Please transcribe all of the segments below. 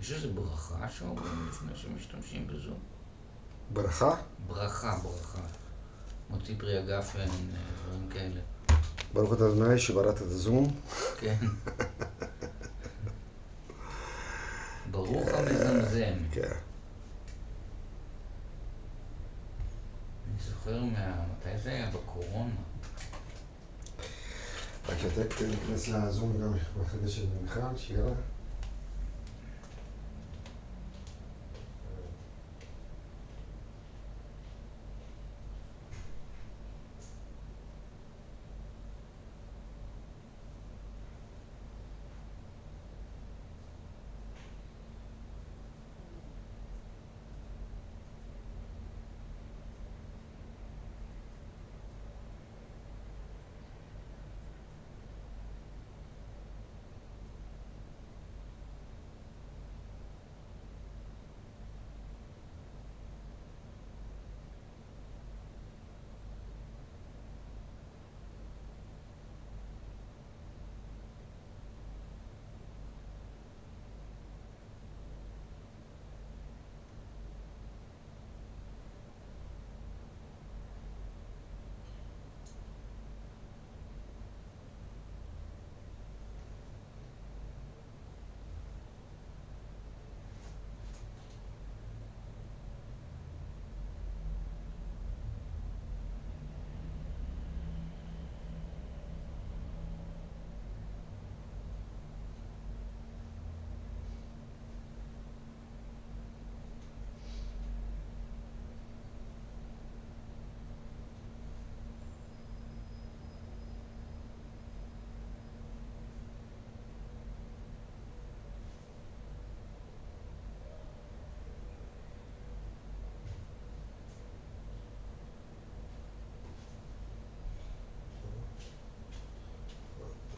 יש איזו ברכה שאומרים לפני שמשתמשים בזום? ברכה? ברכה. מוציא פרי הגפן, דברים כאלה. ברוך אתה ה' שבראת את הזום. כן. ברוך המזמזם. כן. אני זוכר מתי זה היה? בקורונה. רק שאתה תיכנס לזום גם בחדר של מיכל, שירה.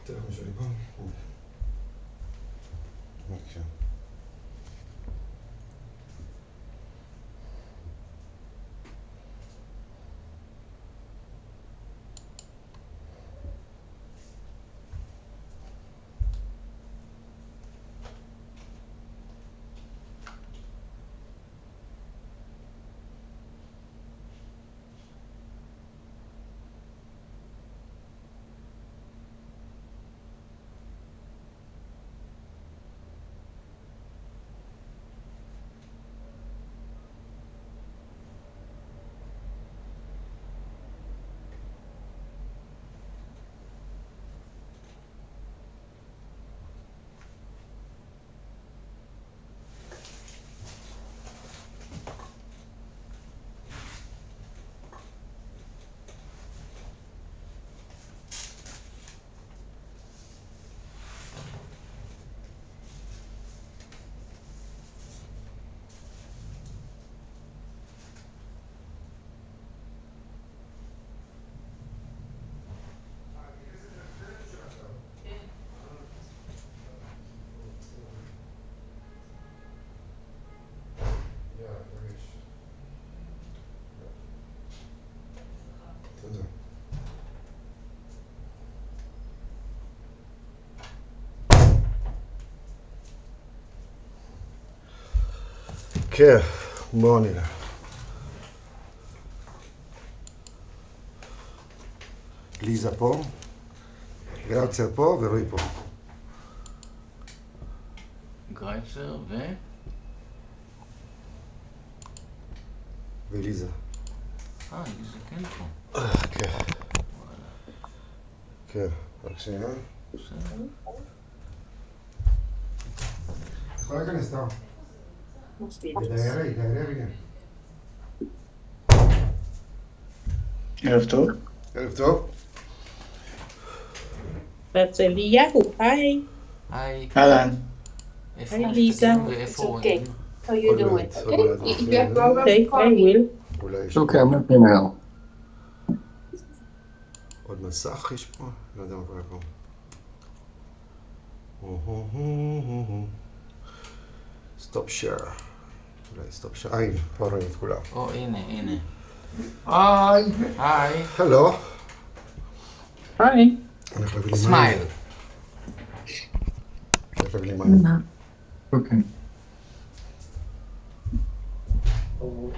הטלפון שלי פה. בבקשה. תודה. כן, בואו נראה. ליזה פה, גרציה פה ורועי פה. גרייצר וליזה. ליזה כן פה. כן. כן, רק שנייה. בסדר. יכולה להיכנס, טוב. דיירי רגע. ערב טוב. ערב טוב. בהרצליה, היי. היי. אהלן. איפה היי, ליזה. ואיפה רואים? How you doing? Okay. You have program היי, call me. וויל. אולי יש אוקיי, I'm looking now. עוד מסך יש פה? לא יודע מה קורה פה. סטופ שייר. אולי סטופ שייר. הנה, פה רואים את כולם. הנה. היי. היי. הלו. היי. הולך להביא לי מים. סמייל. הולך להביא לי מים. אוקיי.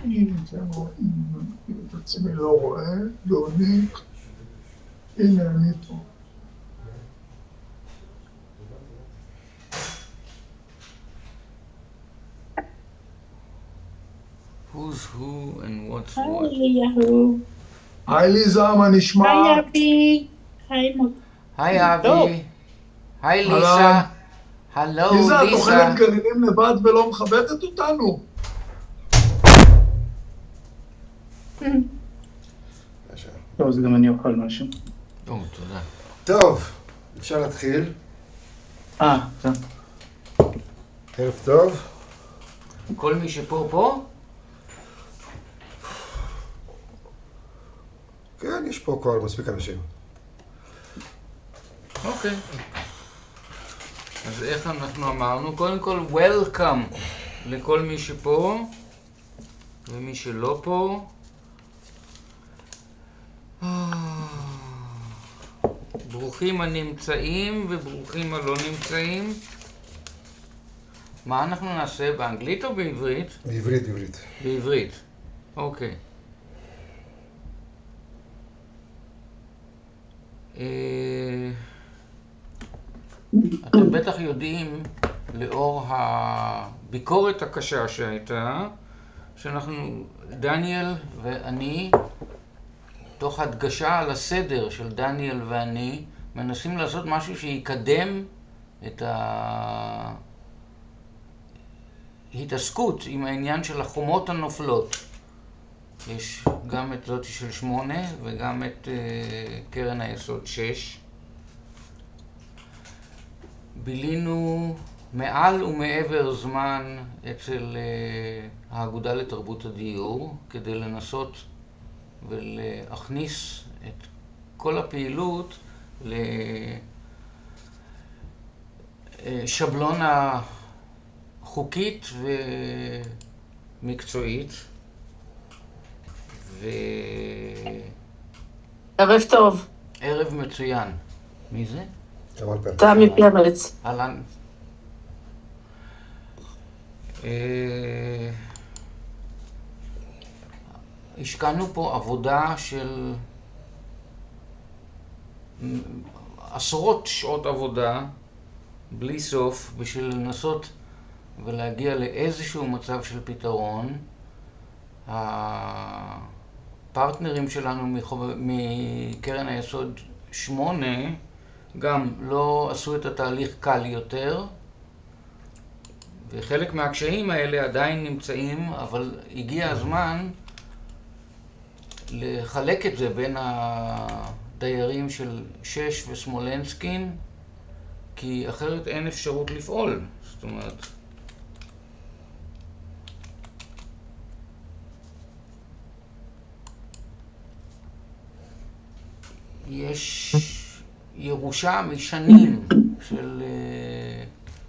אתם רואים, את עצמי לא רואה, גאוני, הנה אני פה. Who's who and what's היי what. יהוא. היי ליזה, מה נשמע? היי אבי. היי היי טוב. אבי. היי אהלן. ליסה. הלו ליזה, את ליסה. אוכלת גרעינים לבד ולא מכבדת אותנו. טוב, אז גם אני אוכל משהו. טוב, תודה. טוב, אפשר להתחיל. זה. ערב טוב. כל מי שפה פה? כן, יש פה כבר מספיק אנשים. אוקיי. אז איך אנחנו אמרנו? קודם כל, Welcome לכל מי שפה ומי שלא פה. ברוכים הנמצאים וברוכים הלא נמצאים. מה אנחנו נעשה? באנגלית או בעברית? בעברית, בעברית. בעברית. אוקיי. אתם בטח יודעים, לאור הביקורת הקשה שהייתה, שאנחנו, דניאל ואני, תוך הדגשה על הסדר של דניאל ואני, מנסים לעשות משהו שיקדם את ההתעסקות עם העניין של החומות הנופלות. יש גם את זאת של 8 וגם את קרן היסוד 6. בילינו מעל ומעבר זמן אצל האגודה לתרבות הדיור כדי לנסות ולהכניס את כל הפעילות לשבלונה חוקית ומקצועית. ערב טוב. ערב מצוין. מי זה? כמובן פרץ. תמי פרץ. אהלן. השקענו פה עבודה של עשרות שעות עבודה בלי סוף בשביל לנסות ולהגיע לאיזשהו מצב של פתרון. הפרטנרים שלנו מקרן היסוד 8 גם לא עשו את התהליך קל יותר, וחלק מהקשיים האלה עדיין נמצאים, אבל הגיע הזמן לחלק את זה בין הדיירים של 6 וסמולנסקין, כי אחרת אין אפשרות לפעול. זאת אומרת, יש ירושה משנים של,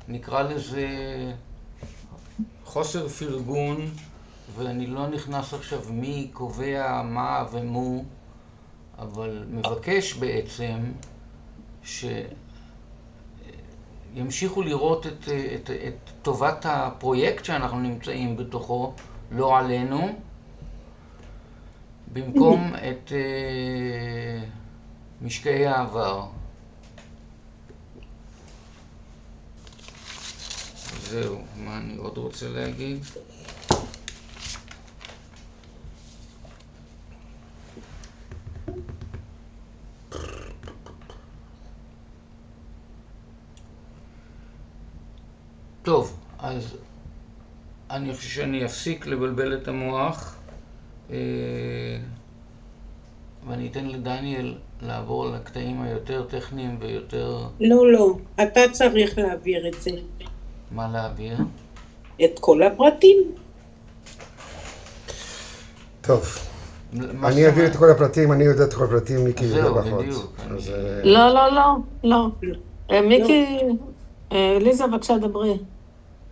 נקרא לזה, חוסר פרגון, ואני לא נכנס עכשיו מי קובע מה ומו, אבל מבקש בעצם שימשיכו לראות את טובת הפרויקט שאנחנו נמצאים בתוכו, לא עלינו, במקום את משקעי העבר. זהו, מה אני עוד רוצה להגיד? טוב, אז אני חושב שאני אפסיק לבלבל את המוח ואני אתן לדניאל לעבור לקטעים היותר טכניים ויותר... לא, אתה צריך להעביר את זה. מה להעביר? את כל הפרטים. טוב, אני אעביר את כל הפרטים, אני יודע את כל הפרטים, מיקי יודע פחות. זהו, בדיוק. לא. מיקי, ליזה, בבקשה, דברי.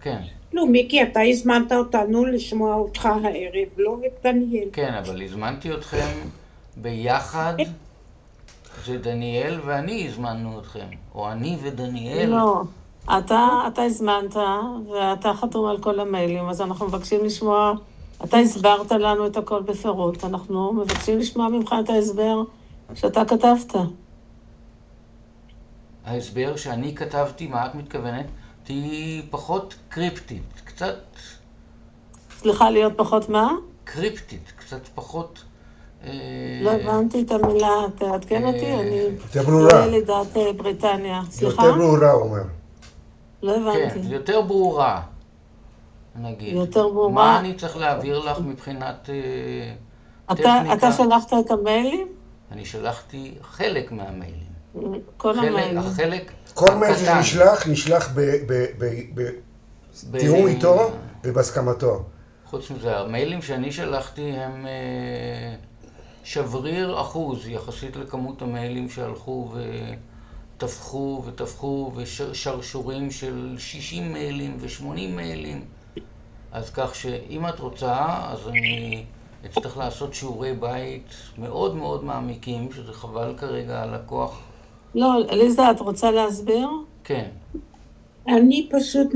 כן. לא, מיקי, אתה הזמנת אותנו לשמוע אותך הערב, לא את דניאל. כן, אבל הזמנתי אתכם ביחד. זה דניאל ואני הזמנו אתכם, או אני ודניאל. לא, אתה הזמנת ואתה חתום על כל המיילים, אז אנחנו מבקשים לשמוע אתה הסברת לנו את הכל בפירוט, אנחנו מבקשים לשמוע ממך את ההסבר שאתה כתבת. ההסבר שאני כתבתי, מה את מתכוונת? תהי פחות קריפטית, קצת... סליחה, להיות פחות מה? קריפטית, קצת פחות... לא הבנתי את המילה, תעדכן אותי, אני... יותר ברורה. לא ילידת בריטניה. סליחה? יותר ברורה, הוא אומר. לא הבנתי. כן, יותר ברורה, נגיד. יותר ברורה. מה אני צריך להעביר לך מבחינת אתה שלחת את המיילים? אני שלחתי חלק מהמיילים. כל המיילים. החלק כל מייל נשלח בתיאום איתו ובהסכמתו. חוץ מזה, המיילים שאני שלחתי הם שבריר אחוז יחסית לכמות המיילים שהלכו וטפחו ושרשורים של 60 מיילים ו80 מיילים. אז כך שאם את רוצה, אז אני אצטרך לעשות שיעורי בית מאוד מאוד מעמיקים, שזה חבל כרגע על הכוח. לא, אליזה, את רוצה להסביר? כן. אני פשוט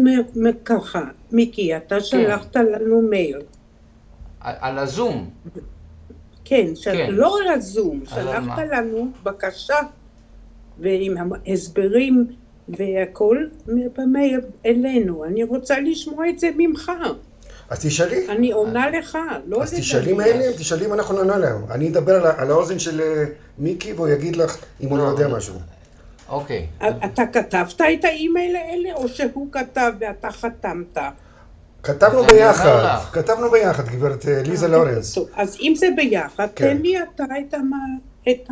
ככה, מיקי, אתה שלחת לנו מייל. על הזום. כן, כן. לא על הזום, על שלחת מה? לנו בקשה, ועם ההסברים והכל במייל אלינו. אני רוצה לשמוע את זה ממך. אז תשאלי. אני עונה לך, לא אז תשאלי מיילים, תשאלי אם אנחנו נענה להם. אני אדבר על האוזן של מיקי והוא יגיד לך אם הוא לא יודע משהו. אוקיי. אתה כתבת את האימייל האלה או שהוא כתב ואתה חתמת? כתבנו ביחד, כתבנו ביחד, גברת ליזה לורנס. אז אם זה ביחד, כן. תן לי אתה את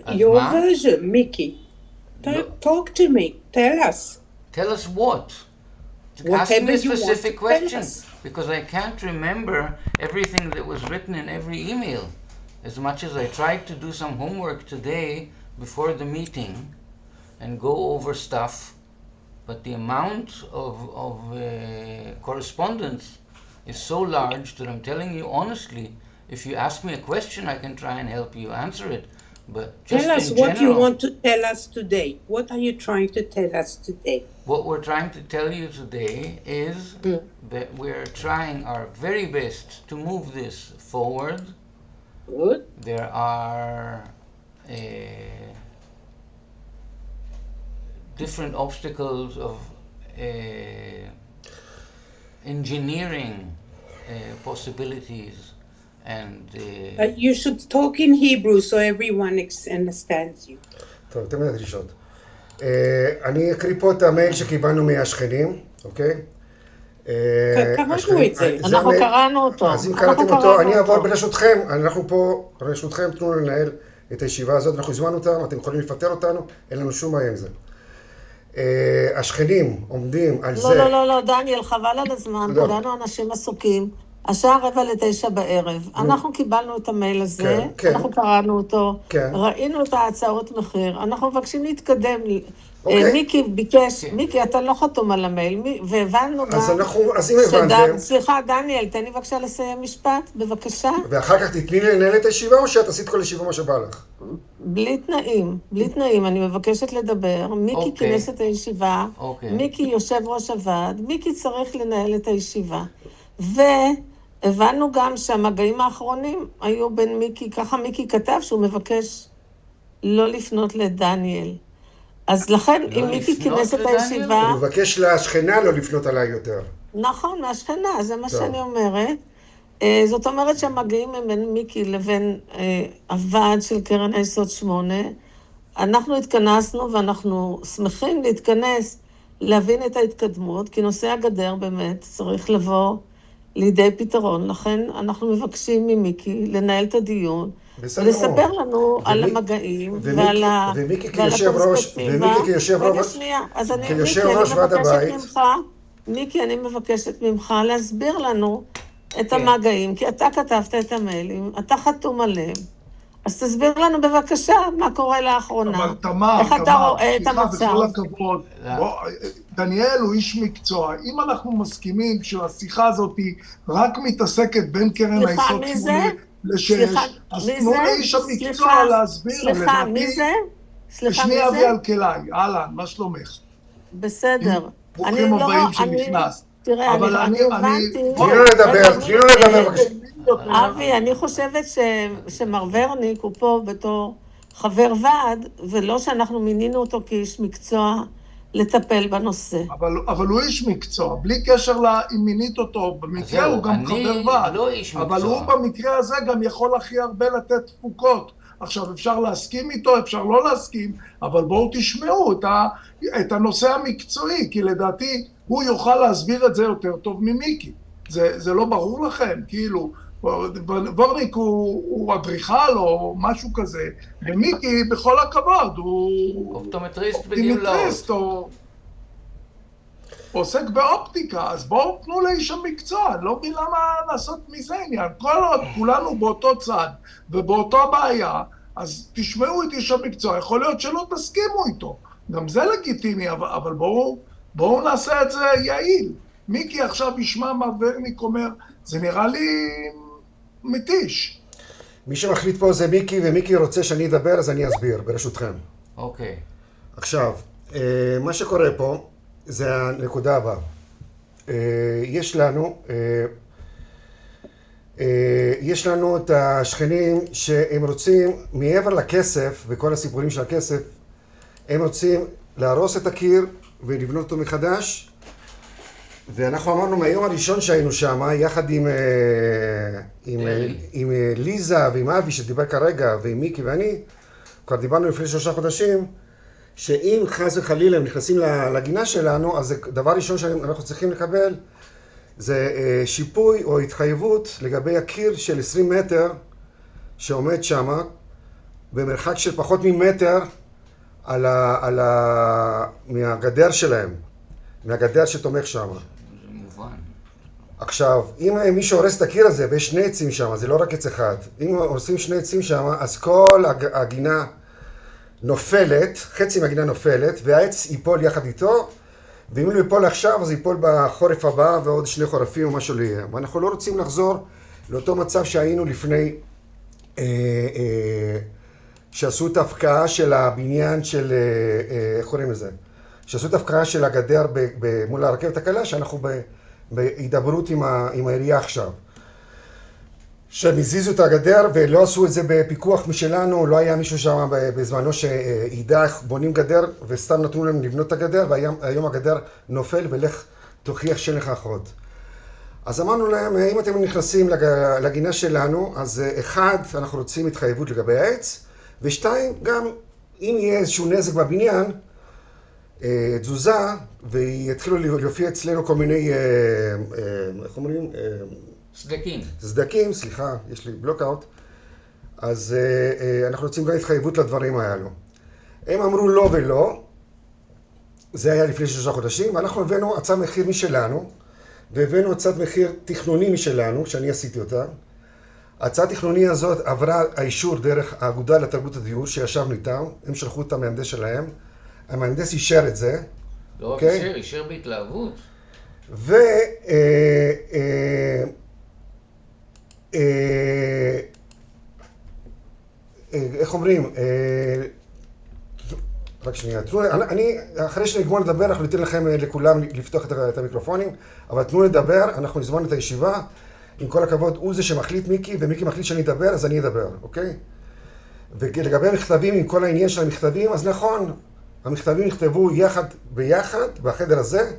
your version, מיקי. Talk to me, tell us. Tell us what? Ask Whatever me a you want specific to tell question, us. because I can't remember everything that was written in every email. As much as I tried to do some homework today before the meeting and go over stuff, but the amount of correspondence is so large that I'm telling you honestly, if you ask me a question, I can try and help you answer it. But just Tell us in what you general, want to tell us today. What are you trying to tell us today? what we're trying to tell you today is that we're trying our very best to move this forward. Good. There are different obstacles of engineering possibilities and You should talk in Hebrew so everyone understands you. טוב, תמיד הדרישות. אני אקריא פה את המייל שקיבלנו מהשכנים, אוקיי? קראנו את זה. אנחנו קראנו אותו. אז אם קראתם אותו, אני אעבור ברשותכם, אנחנו פה, ברשותכם, תנו לנו לנהל את הישיבה הזאת, אנחנו הזמנו אותנו, אתם יכולים לפטר אותנו, אין לנו שום בעיה עם זה. השכנים עומדים על זה... לא, דניאל, חבל על הזמן, כולנו אנשים עסוקים. השעה 8:45 בערב. אנחנו קיבלנו את המייל הזה, אנחנו קראנו אותו, ראינו את ההצעות מחיר, אנחנו מבקשים להתקדם. מיקי ביקש, מיקי, אתה לא חתום על המייל, והבנו גם... אז אם הבנתם... סליחה, דניאל, תן לי בבקשה לסיים משפט, בבקשה. ואחר כך תתני לי לנהל את הישיבה, או שאת עשית כל ישיבה מה שבא לך? בלי תנאים, אני מבקשת לדבר. מיקי כינס את הישיבה, מיקי יושב ראש הוועד, מיקי צריך לנהל את הישיבה. והבנו גם שהמגעים האחרונים היו בין מיקי, ככה מיקי כתב שהוא מבקש לא לפנות לדניאל. אז לכן, אם מיקי כינס את הישיבה... הוא מבקש לשכנה לא לפנות עליי יותר. נכון, מהשכנה, זה מה שאני אומרת. זאת אומרת שהמגעים הם בין מיקי לבין הוועד של קרן היסוד 8. אנחנו התכנסנו ואנחנו שמחים להתכנס, להבין את ההתקדמות, כי נושא הגדר באמת צריך לבוא לידי פתרון. לכן אנחנו מבקשים ממיקי לנהל את הדיון, ולספר לנו על המגעים ועל הפרספקטיבה. רגע שנייה, אז מיקי, אני מבקשת ממך להסביר לנו את המגעים, כי אתה כתבת את המיילים, אתה חתום עליהם. אז תסביר לנו בבקשה מה קורה לאחרונה. אבל תמר, איך אתה רואה את המצב? בכל הכבוד. דניאל הוא איש מקצוע. אם אנחנו מסכימים שהשיחה הזאת היא רק מתעסקת בין קרן היסוד 8 ל-6, אז תנו לאיש המקצוע להסביר. סליחה, מי זה? שמי אבי אלקלעי, אהלן, מה שלומך? בסדר. ברוכים הבאים שנכנסת. תראה, אני הבנתי... תני לו לדבר, בבקשה. אבי, אני חושבת שמר ורניק הוא פה בתור חבר ועד, ולא שאנחנו מינינו אותו כאיש מקצוע לטפל בנושא. אבל הוא איש מקצוע, בלי קשר אם מינית אותו, במקרה הוא גם חבר ועד. לא איש מקצוע. אבל הוא במקרה הזה גם יכול הכי הרבה לתת תפוקות. עכשיו, אפשר להסכים איתו, אפשר לא להסכים, אבל בואו תשמעו את הנושא המקצועי, כי לדעתי הוא יוכל להסביר את זה יותר טוב ממיקי. זה לא ברור לכם, כאילו, ורניק הוא אדריכל או משהו כזה, ומיקי בכל הכבוד הוא אופטומטריסט או עוסק באופטיקה, אז בואו תנו לאיש המקצוע, לא מבין למה לעשות מזה עניין, כל עוד כולנו באותו צד ובאותו בעיה, אז תשמעו את איש המקצוע, יכול להיות שלא תסכימו איתו, גם זה לגיטימי, אבל בואו נעשה את זה יעיל. מיקי עכשיו ישמע מה ורניק אומר, זה נראה לי מתיש. מי שמחליט פה זה מיקי, ומיקי רוצה שאני אדבר, אז אני אסביר, ברשותכם. אוקיי. עכשיו, מה שקורה פה, זה הנקודה הבאה. יש לנו את השכנים שהם רוצים, מעבר לכסף וכל הסיפורים של הכסף, הם רוצים להרוס את הקיר ולבנות אותו מחדש. ואנחנו אמרנו מהיום הראשון שהיינו שם, יחד עם ליזה ועם אבי שדיבר כרגע, ועם מיקי ואני, כבר דיברנו לפני 3 חודשים, שאם חס וחלילה הם נכנסים לגינה שלנו, אז דבר ראשון שאנחנו צריכים לקבל, זה שיפוי או התחייבות לגבי הקיר של 20 מטר שעומד שם, במרחק של פחות ממטר מהגדר שלהם, מהגדר שתומך שם. עכשיו, אם מישהו הורס את הקיר הזה ויש 2 עצים שם, זה לא רק עץ אחד, אם עושים 2 עצים שם, אז כל הגינה נופלת, חצי מהגינה נופלת, והעץ ייפול יחד איתו, ואם הוא ייפול עכשיו, אז ייפול בחורף הבא ועוד 2 חורפים או משהו לא יהיה. ואנחנו לא רוצים לחזור לאותו מצב שהיינו לפני, שעשו את ההפקעה של הבניין של, איך קוראים לזה? שעשו את ההפקעה של הגדר מול הרכבת הקלה, שאנחנו בהידברות עם העירייה עכשיו. שהם הזיזו את הגדר ולא עשו את זה בפיקוח משלנו, לא היה מישהו שם בזמנו שידע איך בונים גדר, וסתם נתנו להם לבנות את הגדר, והיום הגדר נופל ולך תוכיח שאין לך אחות. אז אמרנו להם, אם אתם נכנסים לגינה שלנו, אז 1, אנחנו רוצים התחייבות לגבי העץ, ו2, גם אם יהיה איזשהו נזק בבניין, תזוזה, ויתחילו להופיע אצלנו כל מיני, איך אומרים? סדקים, סליחה, יש לי בלוקאוט. אז אנחנו רוצים גם התחייבות לדברים האלו. הם אמרו לא ולא, זה היה לפני 3 חודשים, ואנחנו הבאנו הצעת מחיר משלנו, והבאנו הצעת מחיר תכנוני משלנו, שאני עשיתי אותה. ההצעה התכנוני הזאת עברה האישור דרך האגודה לתרבות הדיור, שישבנו איתם, הם שלחו את המהנדס שלהם, המהנדס אישר את זה. לא רק אישר, אישר בהתלהבות. איך אומרים? רק שנייה, אני, אחרי שנגמור לדבר, אנחנו ניתן לכם לכולם לפתוח את המיקרופונים, אבל תנו לדבר, אנחנו נזמן את הישיבה, עם כל הכבוד, הוא זה שמחליט מיקי, ומיקי מחליט שאני אדבר, אז אני אדבר, אוקיי? ולגבי המכתבים, עם כל העניין של המכתבים, אז נכון, המכתבים נכתבו ביחד, בחדר הזה,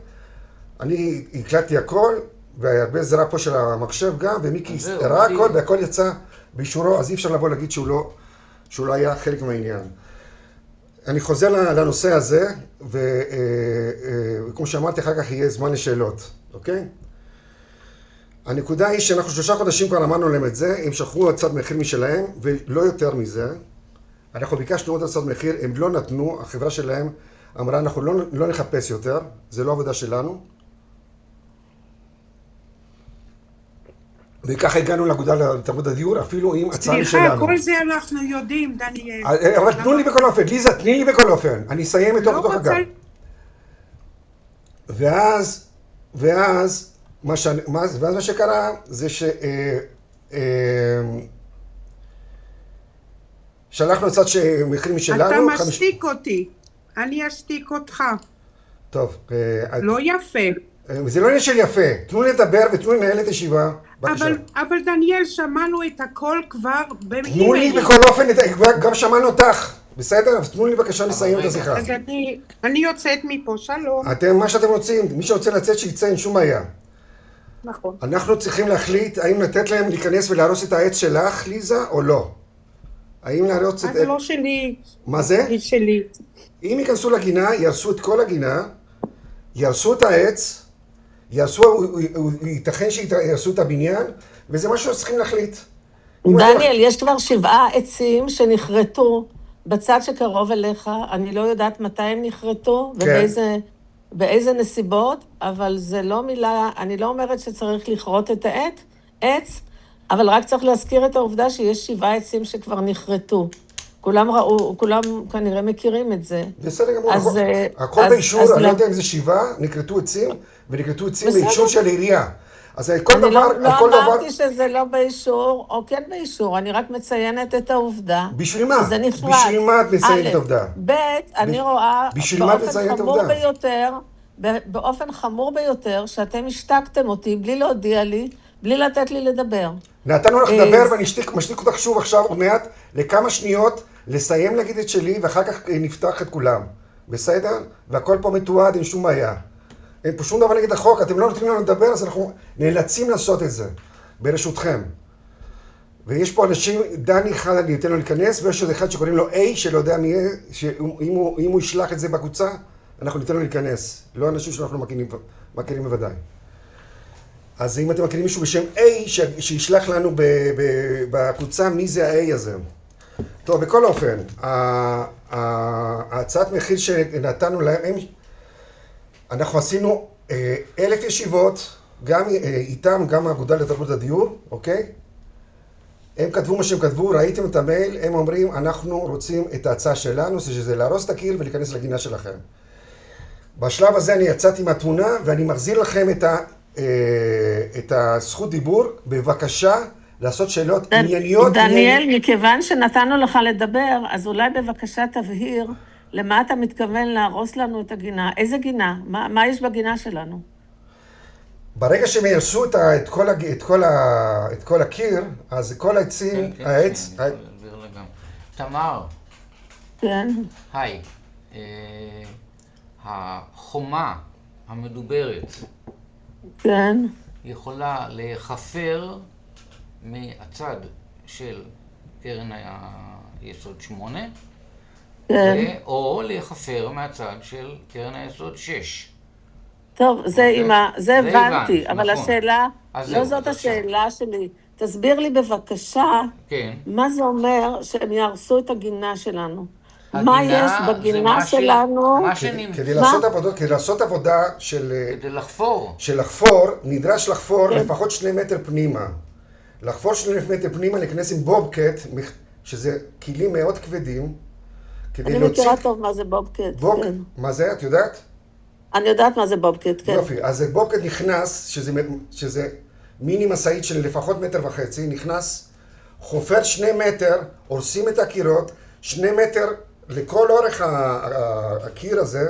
אני הקלטתי הכל, והרבה זרה פה של המחשב גם, ומיקי הראה הכל, והכל יצא באישורו, אז אי אפשר לבוא להגיד שהוא לא היה חלק מהעניין. אני חוזר לנושא הזה, וכמו שאמרתי, אחר כך יהיה זמן לשאלות, אוקיי? הנקודה היא שאנחנו 3 חודשים כבר אמרנו להם את זה, הם שלחו הצעת מחיר משלהם, ולא יותר מזה. אנחנו ביקשנו עוד הצעת מחיר, הם לא נתנו, החברה שלהם אמרה, אנחנו לא נחפש יותר, זה לא עבודה שלנו. וככה הגענו לאגודה לתרבות הדיור, אפילו עם הצעה שלנו. סליחה, כל זה אנחנו יודעים, דניאל. אבל תנו לי בכל אופן, ליזה, תני לי בכל אופן. אני אסיים את אותו הגב. ואז מה שקרה זה שלחנו הצעת מחירים משלנו. אתה משתיק אותי, אני אשתיק אותך. טוב. לא יפה. זה לא עניין של יפה, תנו לי לדבר ותנו לי לנהל את הישיבה. אבל דניאל, שמענו את הכל כבר באימיילים. תנו לי בכל אופן, גם שמענו אותך, בסדר? אז תנו לי בבקשה לסיים את השיחה. אז אני יוצאת מפה, שלום. מה שאתם רוצים, מי שרוצה לצאת שיצא, אין שום בעיה. נכון. אנחנו צריכים להחליט האם לתת להם להיכנס ולהרוס את העץ שלך, ליזה, או לא. האם להרוס את... זה לא שלי. מה זה? זה שלי. אם ייכנסו לגינה, ירסו את כל הגינה, ירסו את העץ, ייתכן שירסו את הבניין, וזה משהו שצריכים להחליט. דניאל, יש כבר 7 עצים שנחרטו בצד שקרוב אליך, אני לא יודעת מתי הם נחרטו, ובאיזה נסיבות, אבל זה לא מילה, אני לא אומרת שצריך לכרות את העץ, אבל רק צריך להזכיר את העובדה שיש 7 עצים שכבר נחרטו. כולם ראו, כולם כנראה מכירים את זה. בסדר גמור, הכל באישור, אני לא יודע אם זה 7, נקרטו עצים, ונקרטו עצים באישור של העירייה. אז כל דבר... לא אמרתי שזה לא באישור, או כן באישור, אני רק מציינת את העובדה. בשביל מה? שזה נפרד. בשביל מה את מציינת את העובדה? ב', אני רואה באופן חמור ביותר, שאתם השתקתם אותי בלי להודיע לי, בלי לתת לי לדבר. נתנו לך לדבר ואני משתיק אותך שוב עכשיו עוד מעט לכמה שניות, לסיים להגיד את שלי ואחר כך נפתח את כולם. בסדר? והכל פה מתועד, אין שום בעיה. אין פה שום דבר נגד החוק, אתם לא נותנים לנו לדבר, אז אנחנו נאלצים לעשות את זה, ברשותכם. ויש פה אנשים, דני אחד אני אתן לו להיכנס, ויש עוד אחד שקוראים לו A, שלא יודע מי יהיה, שאם הוא ישלח את זה בקבוצה, אנחנו ניתן לו להיכנס. לא אנשים שאנחנו מכירים בוודאי. אז אם אתם מכירים מישהו בשם A, שישלח לנו בקבוצה מי זה ה-A הזה. טוב, בכל אופן, ההצעת מחיר שנתנו להם, אנחנו עשינו 1,000 ישיבות, גם איתם, גם האגודה לתרבות הדיור, אוקיי? הם כתבו מה שהם כתבו, ראיתם את המייל, הם אומרים, אנחנו רוצים את ההצעה שלנו, שזה להרוס את הקיר ולהיכנס לגינה שלכם. בשלב הזה אני יצאתי מהתמונה, ואני מחזיר לכם את הזכות דיבור, בבקשה לעשות שאלות ענייניות. דניאל, מכיוון שנתנו לך לדבר, אז אולי בבקשה תבהיר למה אתה מתכוון להרוס לנו את הגינה. איזה גינה? מה יש בגינה שלנו? ברגע שהם ירסו את כל הקיר, אז כל העצים, העץ... תמר. כן. היי. החומה המדוברת. כן. יכולה להיחפר מהצד של קרן היסוד 8, כן. או להיחפר מהצד של קרן היסוד 6. טוב, זה הבנתי, אבל נכון. השאלה, לא זאת השאלה שלי. תסביר לי בבקשה, כן. מה זה אומר שהם יהרסו את הגינה שלנו? מה יש בגינה שלנו? כדי לעשות עבודה כדי לחפור. של לחפור, נדרש לחפור לפחות 2 מטר פנימה. לחפור 2 מטר פנימה, להיכנס עם בובקט, שזה כלים מאוד כבדים. אני מכירה טוב מה זה בובקט. מה זה? את יודעת? אני יודעת מה זה בובקט, כן. יופי, אז בובקט נכנס, שזה מיני מסעית של לפחות 1.5 מטר, נכנס, חופר 2 מטר, הורסים את הקירות, 2 מטר לכל אורך הקיר הזה,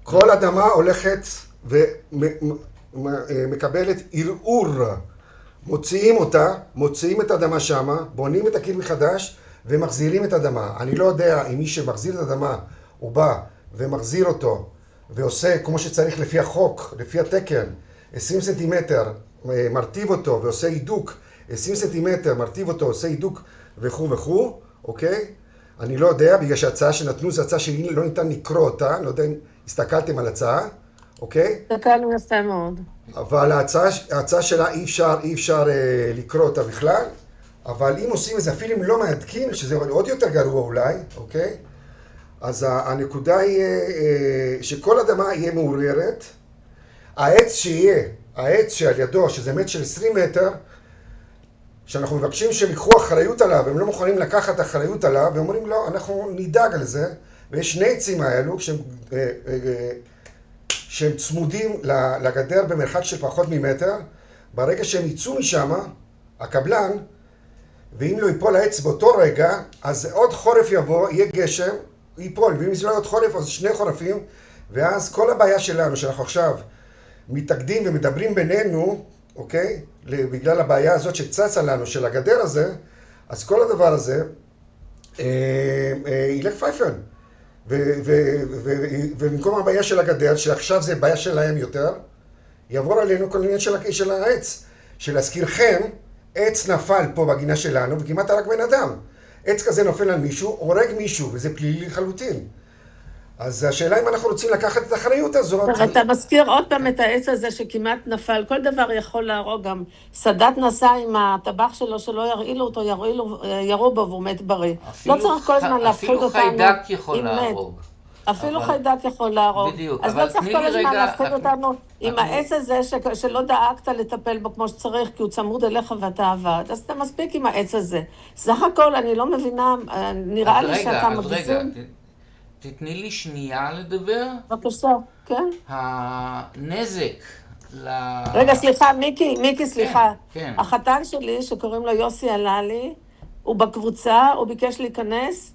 כל אדמה הולכת ומקבלת ערעור. מוציאים אותה, מוציאים את האדמה שמה, בונים את הקיר מחדש ומחזירים את האדמה. אני לא יודע אם מי שמחזיר את האדמה הוא בא ומחזיר אותו ועושה כמו שצריך לפי החוק, לפי התקן, 20 סנטימטר, מרטיב אותו ועושה הידוק, 20 סנטימטר, מרטיב אותו, עושה הידוק וכו' וכו', אוקיי? אני לא יודע, בגלל שההצעה שנתנו זו הצעה שלא ניתן לקרוא אותה, לא יודע אם הסתכלתם על הצעה, אוקיי? הסתכלנו יפה מאוד. אבל ההצעה שלה אי אפשר לקרוא אותה בכלל, אבל אם עושים איזה אפילו לא מהדקים, שזה עוד יותר גרוע אולי, אוקיי? אז הנקודה היא שכל אדמה יהיה מעוררת, העץ שעל ידו, שזה מת של 20 מטר, שאנחנו מבקשים שהם ייקחו אחריות עליו, הם לא מוכנים לקחת אחריות עליו, והם אומרים לא, אנחנו נדאג על זה, ויש 2 עצים האלו, שהם צמודים לגדר במרחק של פחות ממטר, ברגע שהם יצאו משם, הקבלן, ואם לא ייפול העץ באותו רגע, אז עוד חורף יבוא, יהיה גשם, ייפול, ואם זה לא עוד חורף, אז 2 חורפים, ואז כל הבעיה שלנו, שאנחנו עכשיו מתאגדים ומדברים בינינו, אוקיי? בגלל הבעיה הזאת שצצה לנו של הגדר הזה, אז כל הדבר הזה ילך פייפן. ובמקום הבעיה של הגדר, שעכשיו זה בעיה שלהם יותר, יעבור עלינו כל עניין של העץ. שלהזכירכם, עץ נפל פה בגינה שלנו וכמעט הרג בן אדם. עץ כזה נופל על מישהו, הורג מישהו, וזה פלילי לחלוטין. אז השאלה אם אנחנו רוצים לקחת את האחריות הזאת. אתה מזכיר עוד פעם את העץ הזה שכמעט נפל, כל דבר יכול להרוג גם. סאדאת נסע עם הטבח שלו, שלא ירעילו אותו, ירו בו והוא מת בריא. לא צריך כל הזמן להפחיד אותנו. אפילו חיידק יכול להרוג. אפילו חיידק יכול להרוג. בדיוק. אז לא צריך כל הזמן להפחיד אותנו עם העץ הזה שלא דאגת לטפל בו כמו שצריך, כי הוא צמוד אליך ואתה עבד. אז אתה מספיק עם העץ הזה. סך הכל, אני לא מבינה, נראה לי שאתה מגזים. תתני לי שנייה לדבר. בבקשה, כן. הנזק רגע, סליחה, מיקי, סליחה. כן. החתן שלי, שקוראים לו יוסי הללי, הוא בקבוצה, הוא ביקש להיכנס,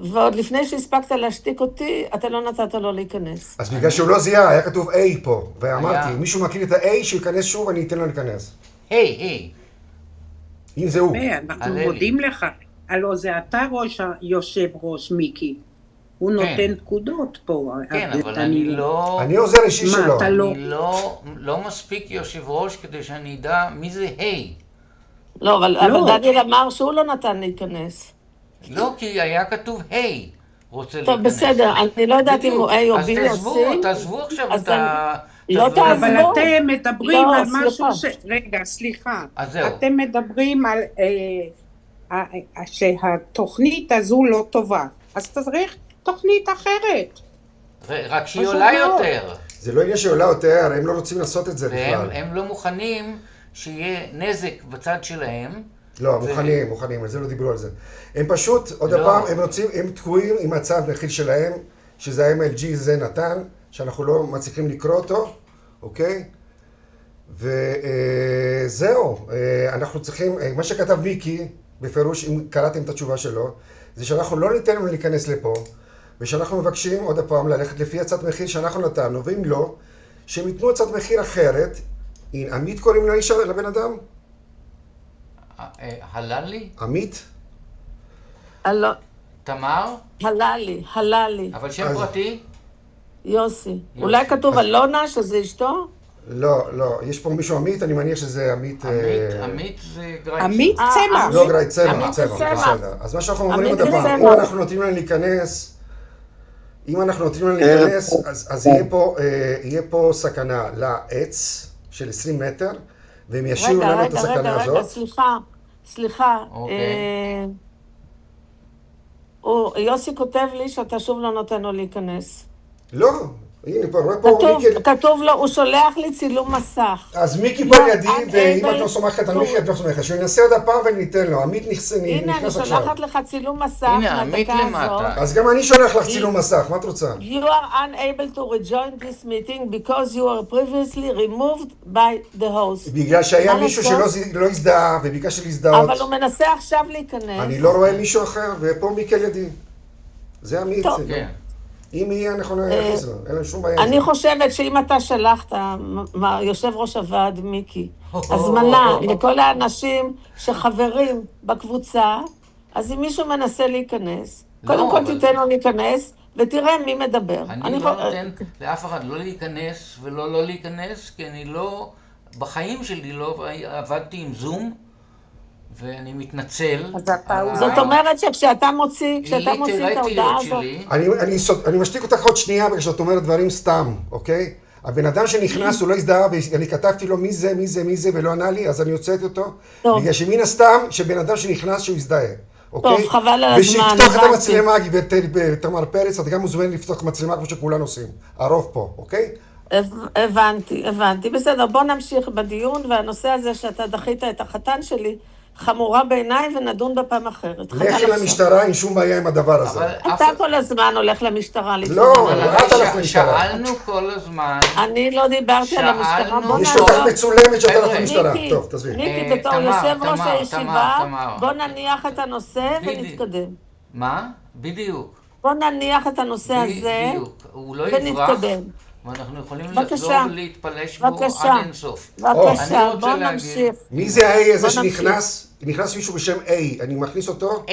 ועוד לפני שהספקת להשתיק אותי, אתה לא נתת לו להיכנס. אז בגלל שהוא לא זיהה, היה כתוב A פה, ואמרתי, אם מישהו מכיר את ה-A, שיכנס שוב, אני אתן לו להיכנס. היי. אם זה הוא. אנחנו מודים לך. הלוא זה אתה יושב ראש מיקי. הוא נותן פקודות פה. כן, אבל אני לא... אני עוזר אישי שלו. אני לא מספיק יושב ראש כדי שאני אדע מי זה היי. לא, אבל דניאל אמר שהוא לא נתן להיכנס. לא, כי היה כתוב היי. רוצה טוב, להיכנס. בסדר, אני לא יודעת אם הוא A או B או C. אז תעזבו עכשיו את ה... לא תעזבו. אבל אתם מדברים לא, על משהו סליחה. רגע, סליחה. אז זהו. אתם מדברים על שהתוכנית הזו לא טובה. אז צריך תוכנית אחרת. רק שהיא עולה יותר. זה לא עניין שעולה יותר, הם לא רוצים לעשות את זה בכלל. והם לא מוכנים שיהיה נזק בצד שלהם. לא, מוכנים, על זה לא דיברו על זה. הם פשוט, עוד הפעם, הם תקועים עם הצו מחיר שלהם, שזה ה-MLG זה נתן, שאנחנו לא מצליחים לקרוא אותו, אוקיי? וזהו, אנחנו צריכים, מה שכתב מיקי, בפירוש, אם קראתם את התשובה שלו, זה שאנחנו לא ניתן לנו להיכנס לפה, ושאנחנו מבקשים עוד הפעם ללכת לפי הצעת מחיר שאנחנו נתנו, ואם לא, שהם ייתנו הצעת מחיר אחרת. עמית קוראים לו איש לבן אדם? הללי? עמית? תמר? הללי. אבל שם פרטי? יוסי. אולי כתוב אלונה שזה אשתו? לא, יש פה מישהו עמית, אני מניח שזה עמית... עמית זה גרייצ'ה. עמית צמח. לא גרייצ' צמח, בסדר. אז מה שאנחנו אומרים עוד הפעם, אם אנחנו נותנים להם להיכנס, אז יהיה פה סכנה לעץ של 20 מטר, והם ישאירו לנו את הסכנה הזאת. רגע, סליחה. יוסי כותב לי שאתה שוב לא נותן לו להיכנס. לא, הנה פה, רואה פה מיקי... כתוב לו, הוא שולח לי צילום מסך. אז מיקי פה לידי, ואם את לא סומכת על מיקי, את לא סומכת. שהוא ינסה עוד הפעם וניתן לו, עמית נכנס עכשיו. הנה, אני שולחת לך צילום מסך הנה, עמית מהדקה למטה. הזאת. אז גם אני שולח לך צילום מסך, מה את רוצה? You are unable to rejoin this meeting because you were previously removed by the host. בגלל שהיה מישהו שלא הזדהה, וביקש להזדהות. אבל הוא מנסה עכשיו להיכנס. אני לא רואה מישהו אחר, ופה מיקי לידי. זה עמית. טוב. אם יהיה, אנחנו נכניס לו, אין לנו שום בעיה. אני חושבת שאם אתה שלחת, יושב ראש הוועד מיקי, הזמנה לכל האנשים שחברים בקבוצה, אז אם מישהו מנסה להיכנס, קודם כל תיתן לו להיכנס, ותראה מי מדבר. אני לא נותן לאף אחד לא להיכנס ולא להיכנס, כי אני לא, בחיים שלי לא עבדתי עם זום, ואני מתנצל. זאת אומרת שכשאתה מוציא את ההודעה הזאת... אני משתיק אותך עוד שנייה בגלל שאת אומרת דברים סתם, אוקיי? הבן אדם שנכנס הוא לא הזדהה, ואני כתבתי לו מי זה ולא ענה לי, אז אני הוצאתי אותו. בגלל שמן הסתם שבן אדם שנכנס שהוא יזדהה, אוקיי? טוב, חבל על הזמן. ושפתוח את המצלמה, גברת תמר פרץ, את גם מוזמן לפתוח מצלמה כמו שכולנו עושים. הרוב פה, אוקיי? הבנתי. בסדר, בוא נמשיך בדיון, והנושא הזה שאתה דחית את החתן שלי, חמורה בעיניי ונדון בפעם אחרת. לך למשטרה, אין שום בעיה עם הדבר הזה. אתה כל הזמן הולך למשטרה. לא, את הלך למשטרה. שאלנו כל הזמן. אני לא דיברתי על המשטרה. יש לך מצולמת שאתה הלך למשטרה. טוב, תעזבי. מיקי, בתור יושב ראש הישיבה, בוא נניח את הנושא ונתקדם. מה? בדיוק. בוא נניח את הנושא הזה ונתקדם. ואנחנו יכולים בבקשה. לחזור ולהתפלש בו בבקשה. עד אינסוף. בבקשה, אני רוצה בוא להגיד- נמשיך. מי זה ה-A הזה בוא נמשיך. שנכנס? נכנס מישהו בשם A, אני מכניס אותו? A.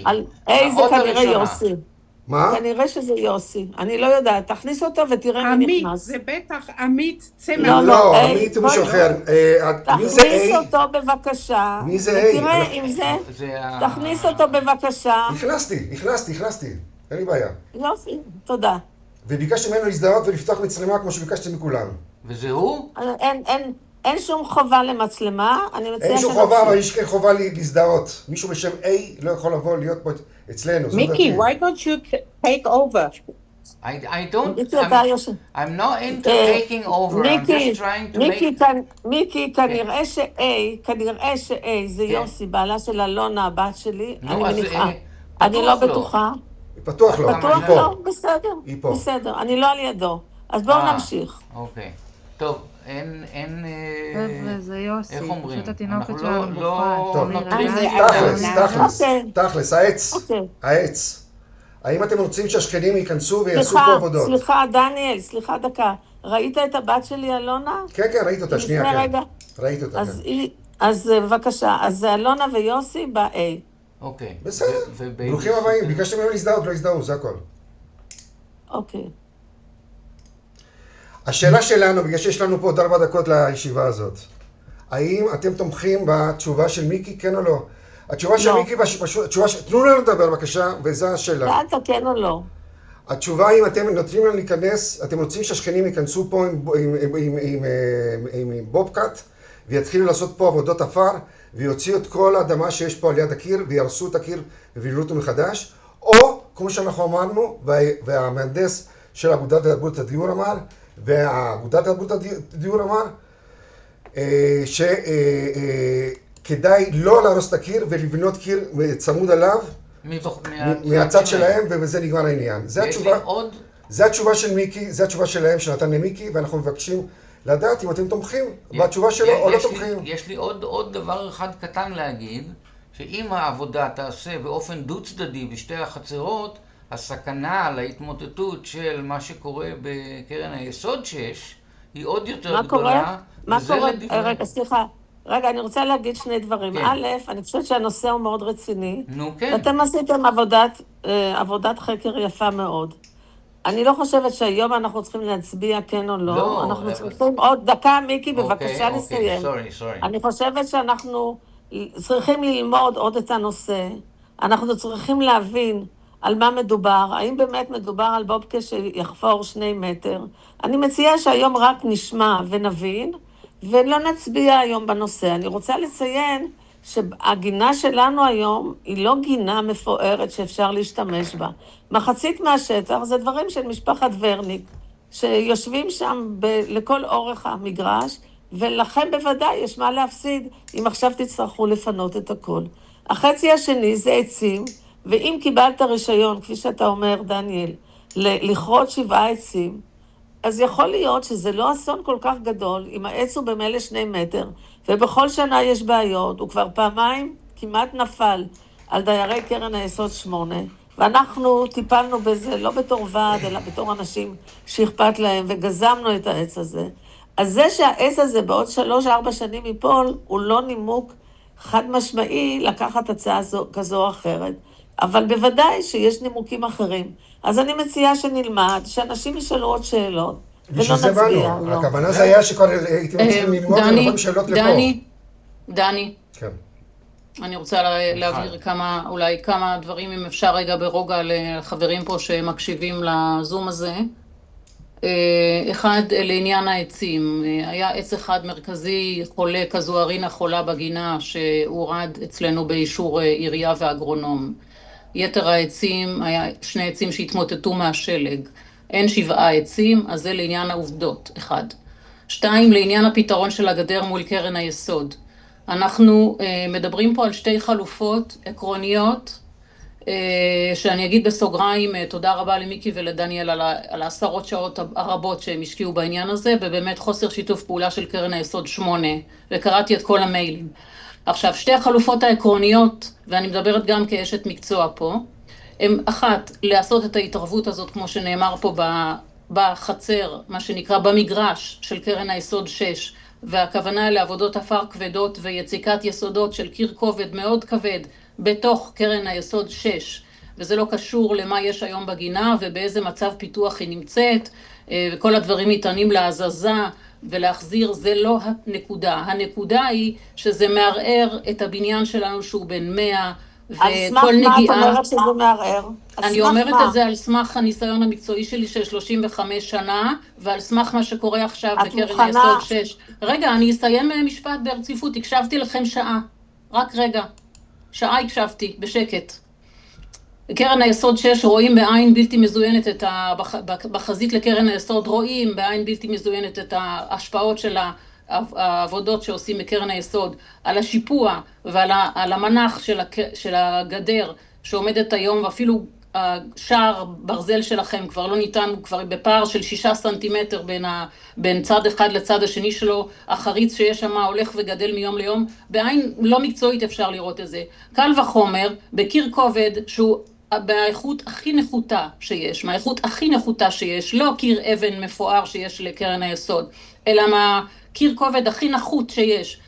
על A זה האות כנראה הראשונה. יוסי. מה? כנראה שזה יוסי. אני לא יודעת, תכניס אותו ותראה מי עמית, נכנס. זה בטח עמית צמח. לא, לא, A, עמית הוא מישהו בואי, אחר. מי זה תכניס A? אותו בבקשה. מי זה A? ותראה אנחנו- אם זה... זה תכניס אותו בבקשה. נכנסתי, אין לי בעיה. יופי, תודה. וביקשתי ממנו להזדהות ולפתוח מצלמה כמו שביקשתי מכולם. וזה הוא? אין שום חובה למצלמה, אני מציעה אין שום חובה, אבל יש כן חובה להזדהות. מישהו בשם A לא יכול לבוא להיות פה אצלנו. זו מיקי, דעתי. why don't you take over? I don't... מיקי, אתה יושב. I'm not into taking over, I'm just trying to make... מיקי, כנראה ש-A זה יוסי, בעלה של אלונה, הבת שלי, נו, אני אז, מניחה. פתוח אני לא לו. בטוחה. פתוח לו, בטוח היא פה. לא? בסדר. היא פה. בסדר, אני לא על ידו. אז בואו נמשיך. אוקיי. טוב, אין... חבר'ה, זה יוסי, איך אומרים? פשוט התינוקת אנחנו שלנו לא בוכה. טוב, תמיד תכלס, העץ. האם אתם רוצים שהשכנים ייכנסו ויעשו פה עבודות? סליחה, דניאל, סליחה דקה. ראית את הבת שלי, אלונה? כן, ראית אותה, שנייה, לפני כן. רגע. ראית אותה, אז כן. אז בבקשה, אז זה אלונה ויוסי ב-A. אוקיי. בסדר, ברוכים הבאים, ביקשתם ממנו להזדהות, לא הזדהו, זה הכל. אוקיי. השאלה שלנו, בגלל שיש לנו פה עוד 4 דקות לישיבה הזאת, האם אתם תומכים בתשובה של מיקי, כן או לא? התשובה של מיקי, תנו לנו לדבר בבקשה, וזו השאלה. שאלת כן או לא? התשובה היא, אם אתם נותנים לנו להיכנס, אתם רוצים שהשכנים ייכנסו פה עם בובקאט, ויתחילו לעשות פה עבודות עפר, ויוציאו את כל האדמה שיש פה על יד הקיר, וירסו את הקיר ויבנו אותו מחדש, או, כמו שאנחנו אמרנו, והמהנדס של אגודת תרבות הדיור אמר, והאגודת תרבות הדיור אמר, שכדאי לא להרוס את הקיר ולבנות קיר צמוד עליו, מהצד שלהם, ובזה נגמר העניין. זה התשובה של מיקי, זה התשובה שלהם שנתן למיקי, ואנחנו מבקשים לדעת אם אתם תומכים בתשובה שלו או לא תומכים. יש לי עוד דבר אחד קטן להגיד, שאם העבודה תעשה באופן דו צדדי בשתי החצרות, הסכנה להתמוטטות של מה שקורה בקרן היסוד 6 היא עוד יותר גדולה. מה קורה? רגע, סליחה. רגע, אני רוצה להגיד שני דברים. א', אני חושבת שהנושא הוא מאוד רציני. נו, כן. ואתם עשיתם עבודת חקר יפה מאוד. אני לא חושבת שהיום אנחנו צריכים להצביע כן או לא. לא. אנחנו צריכים עוד דקה, מיקי, בבקשה לסיים. סורי. אני חושבת שאנחנו צריכים ללמוד עוד את הנושא. אנחנו צריכים להבין על מה מדובר. האם באמת מדובר על בובקה שיחפור 2 מטר? אני מציעה שהיום רק נשמע ונבין, ולא נצביע היום בנושא. אני רוצה לציין שהגינה שלנו היום היא לא גינה מפוארת שאפשר להשתמש בה. מחצית מהשטח זה דברים של משפחת ורניק, שיושבים שם לכל אורך המגרש, ולכם בוודאי יש מה להפסיד אם עכשיו תצטרכו לפנות את הכל. החצי השני זה עצים, ואם קיבלת רישיון, כפי שאתה אומר, דניאל, לכרות 7 עצים, אז יכול להיות שזה לא אסון כל כך גדול, אם העץ הוא במילא 2 מטר, ובכל שנה יש בעיות, הוא כבר פעמיים כמעט נפל על דיירי קרן היסוד 8, ואנחנו טיפלנו בזה לא בתור ועד, אלא בתור אנשים שאכפת להם, וגזמנו את העץ הזה. אז זה שהעץ הזה בעוד 3-4 שנים ייפול, הוא לא נימוק חד משמעי לקחת הצעה כזו או אחרת. אבל בוודאי שיש נימוקים אחרים. אז אני מציעה שנלמד, שאנשים ישאלו עוד שאלות, ולא נצביע. הכוונה זה היה שכבר הייתם צריכים ללמוד ולבוא שאלות לפה. דני, כן. אני רוצה להבהיר אולי כמה דברים, אם אפשר רגע ברוגע לחברים פה שמקשיבים לזום הזה. אחד, לעניין העצים. היה עץ אחד מרכזי חולה, כזו ארינה חולה בגינה, שהורד אצלנו באישור עירייה ואגרונום. יתר העצים, היה 2 עצים שהתמוטטו מהשלג. אין 7 עצים, אז זה לעניין העובדות, 1. 2, לעניין הפתרון של הגדר מול קרן היסוד. אנחנו מדברים פה על 2 חלופות עקרוניות, שאני אגיד בסוגריים, תודה רבה למיקי ולדניאל על 10 שעות הרבות שהם השקיעו בעניין הזה, ובאמת חוסר שיתוף פעולה של קרן היסוד 8, וקראתי את כל המיילים. עכשיו, 2 החלופות העקרוניות, ואני מדברת גם כאשת מקצוע פה, הם 1, לעשות את ההתערבות הזאת, כמו שנאמר פה בחצר, מה שנקרא במגרש של קרן היסוד 6, והכוונה לעבודות עפר כבדות ויציקת יסודות של קיר כובד מאוד כבד בתוך קרן היסוד 6, וזה לא קשור למה יש היום בגינה ובאיזה מצב פיתוח היא נמצאת, וכל הדברים ניתנים להזזה ולהחזיר, זה לא הנקודה. הנקודה היא שזה מערער את הבניין שלנו שהוא בן 100, על סמך מה את אומרת שזה מערער? אני אומרת את זה על סמך הניסיון המקצועי שלי של 35 שנה, ועל סמך מה שקורה עכשיו בקרן היסוד 6. רגע, אני אסיים משפט ברציפות, הקשבתי לכם שעה. רק רגע. שעה הקשבתי, בשקט. בקרן היסוד 6 רואים בעין בלתי מזוינת בחזית לקרן היסוד, רואים בעין בלתי מזוינת את ההשפעות של העבודות שעושים בקרן היסוד, על השיפוע ועל המנח של הגדר שעומדת היום, ואפילו שער ברזל שלכם כבר לא ניתן, הוא כבר בפער של 6 סנטימטר בין צד אחד לצד השני שלו, החריץ שיש שם הולך וגדל מיום ליום, בעין לא מקצועית אפשר לראות את זה. קל וחומר, בקיר כובד שהוא באיכות הכי נחותה שיש, מהאיכות הכי נחותה שיש, לא קיר אבן מפואר שיש לקרן היסוד, אלא מהקיר כובד הכי נחות שיש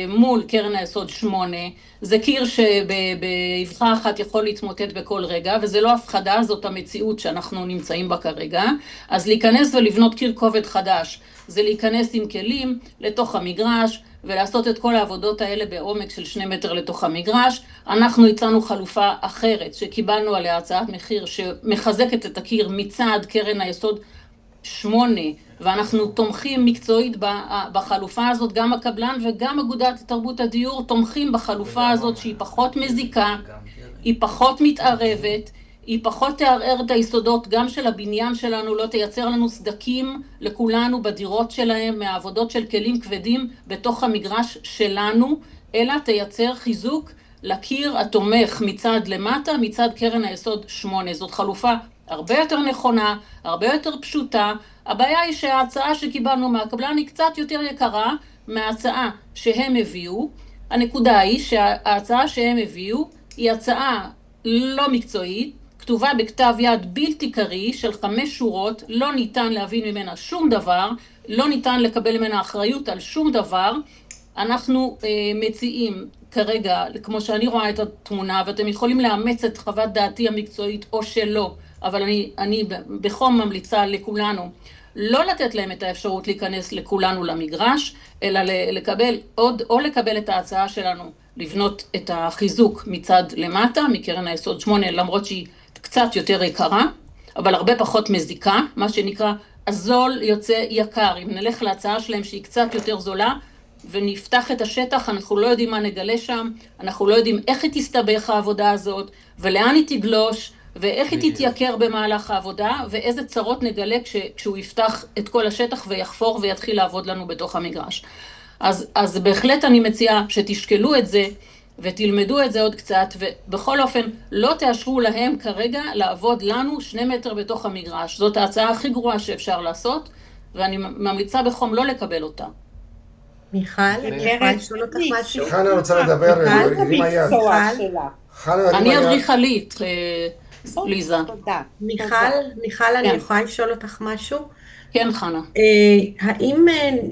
מול קרן היסוד 8, זה קיר שבאבחה אחת יכול להתמוטט בכל רגע, וזה לא הפחדה, זאת המציאות שאנחנו נמצאים בה כרגע. אז להיכנס ולבנות קיר כובד חדש, זה להיכנס עם כלים לתוך המגרש, ולעשות את כל העבודות האלה בעומק של 2 מטר לתוך המגרש. אנחנו הצענו חלופה אחרת, שקיבלנו עליה הצעת מחיר, שמחזקת את הקיר מצד קרן היסוד 8, ואנחנו תומכים מקצועית בחלופה הזאת, גם הקבלן וגם אגודת תרבות הדיור תומכים בחלופה הזאת, שהיא פחות מזיקה, היא פחות מתערבת, היא פחות תערער את היסודות גם של הבניין שלנו, לא תייצר לנו סדקים לכולנו בדירות שלהם מהעבודות של כלים כבדים בתוך המגרש שלנו, אלא תייצר חיזוק לקיר התומך מצד למטה, מצד קרן היסוד 8. זאת חלופה הרבה יותר נכונה, הרבה יותר פשוטה. הבעיה היא שההצעה שקיבלנו מהקבלן היא קצת יותר יקרה מההצעה שהם הביאו. הנקודה היא שההצעה שהם הביאו היא הצעה לא מקצועית, כתובה בכתב יד בלתי קריא של 5 שורות, לא ניתן להבין ממנה שום דבר, לא ניתן לקבל ממנה אחריות על שום דבר. אנחנו מציעים כרגע, כמו שאני רואה את התמונה, ואתם יכולים לאמץ את חוות דעתי המקצועית או שלא, אבל אני בחום ממליצה לכולנו, לא לתת להם את האפשרות להיכנס לכולנו למגרש, אלא לקבל את ההצעה שלנו, לבנות את החיזוק מצד למטה, מקרן היסוד 8, למרות שהיא קצת יותר יקרה, אבל הרבה פחות מזיקה, מה שנקרא, הזול יוצא יקר. אם נלך להצעה שלהם שהיא קצת יותר זולה, ונפתח את השטח, אנחנו לא יודעים מה נגלה שם, אנחנו לא יודעים איך היא תסתבך העבודה הזאת, ולאן היא תגלוש, ואיך היא תתייקר במהלך העבודה, ואיזה צרות נגלה כשהוא יפתח את כל השטח ויחפור ויתחיל לעבוד לנו בתוך המגרש. אז בהחלט אני מציעה שתשקלו את זה, ותלמדו את זה עוד קצת, ובכל אופן לא תאשרו להם כרגע לעבוד לנו 2 מטר בתוך המגרש. זאת ההצעה הכי גרועה שאפשר לעשות, ואני ממליצה בחום לא לקבל אותה. מיכל, אני יכולה לשאול אותך משהו? חנה רוצה לדבר, אני אדריכלית, ליזה. מיכל, אני יכולה לשאול אותך משהו? כן, חנה. האם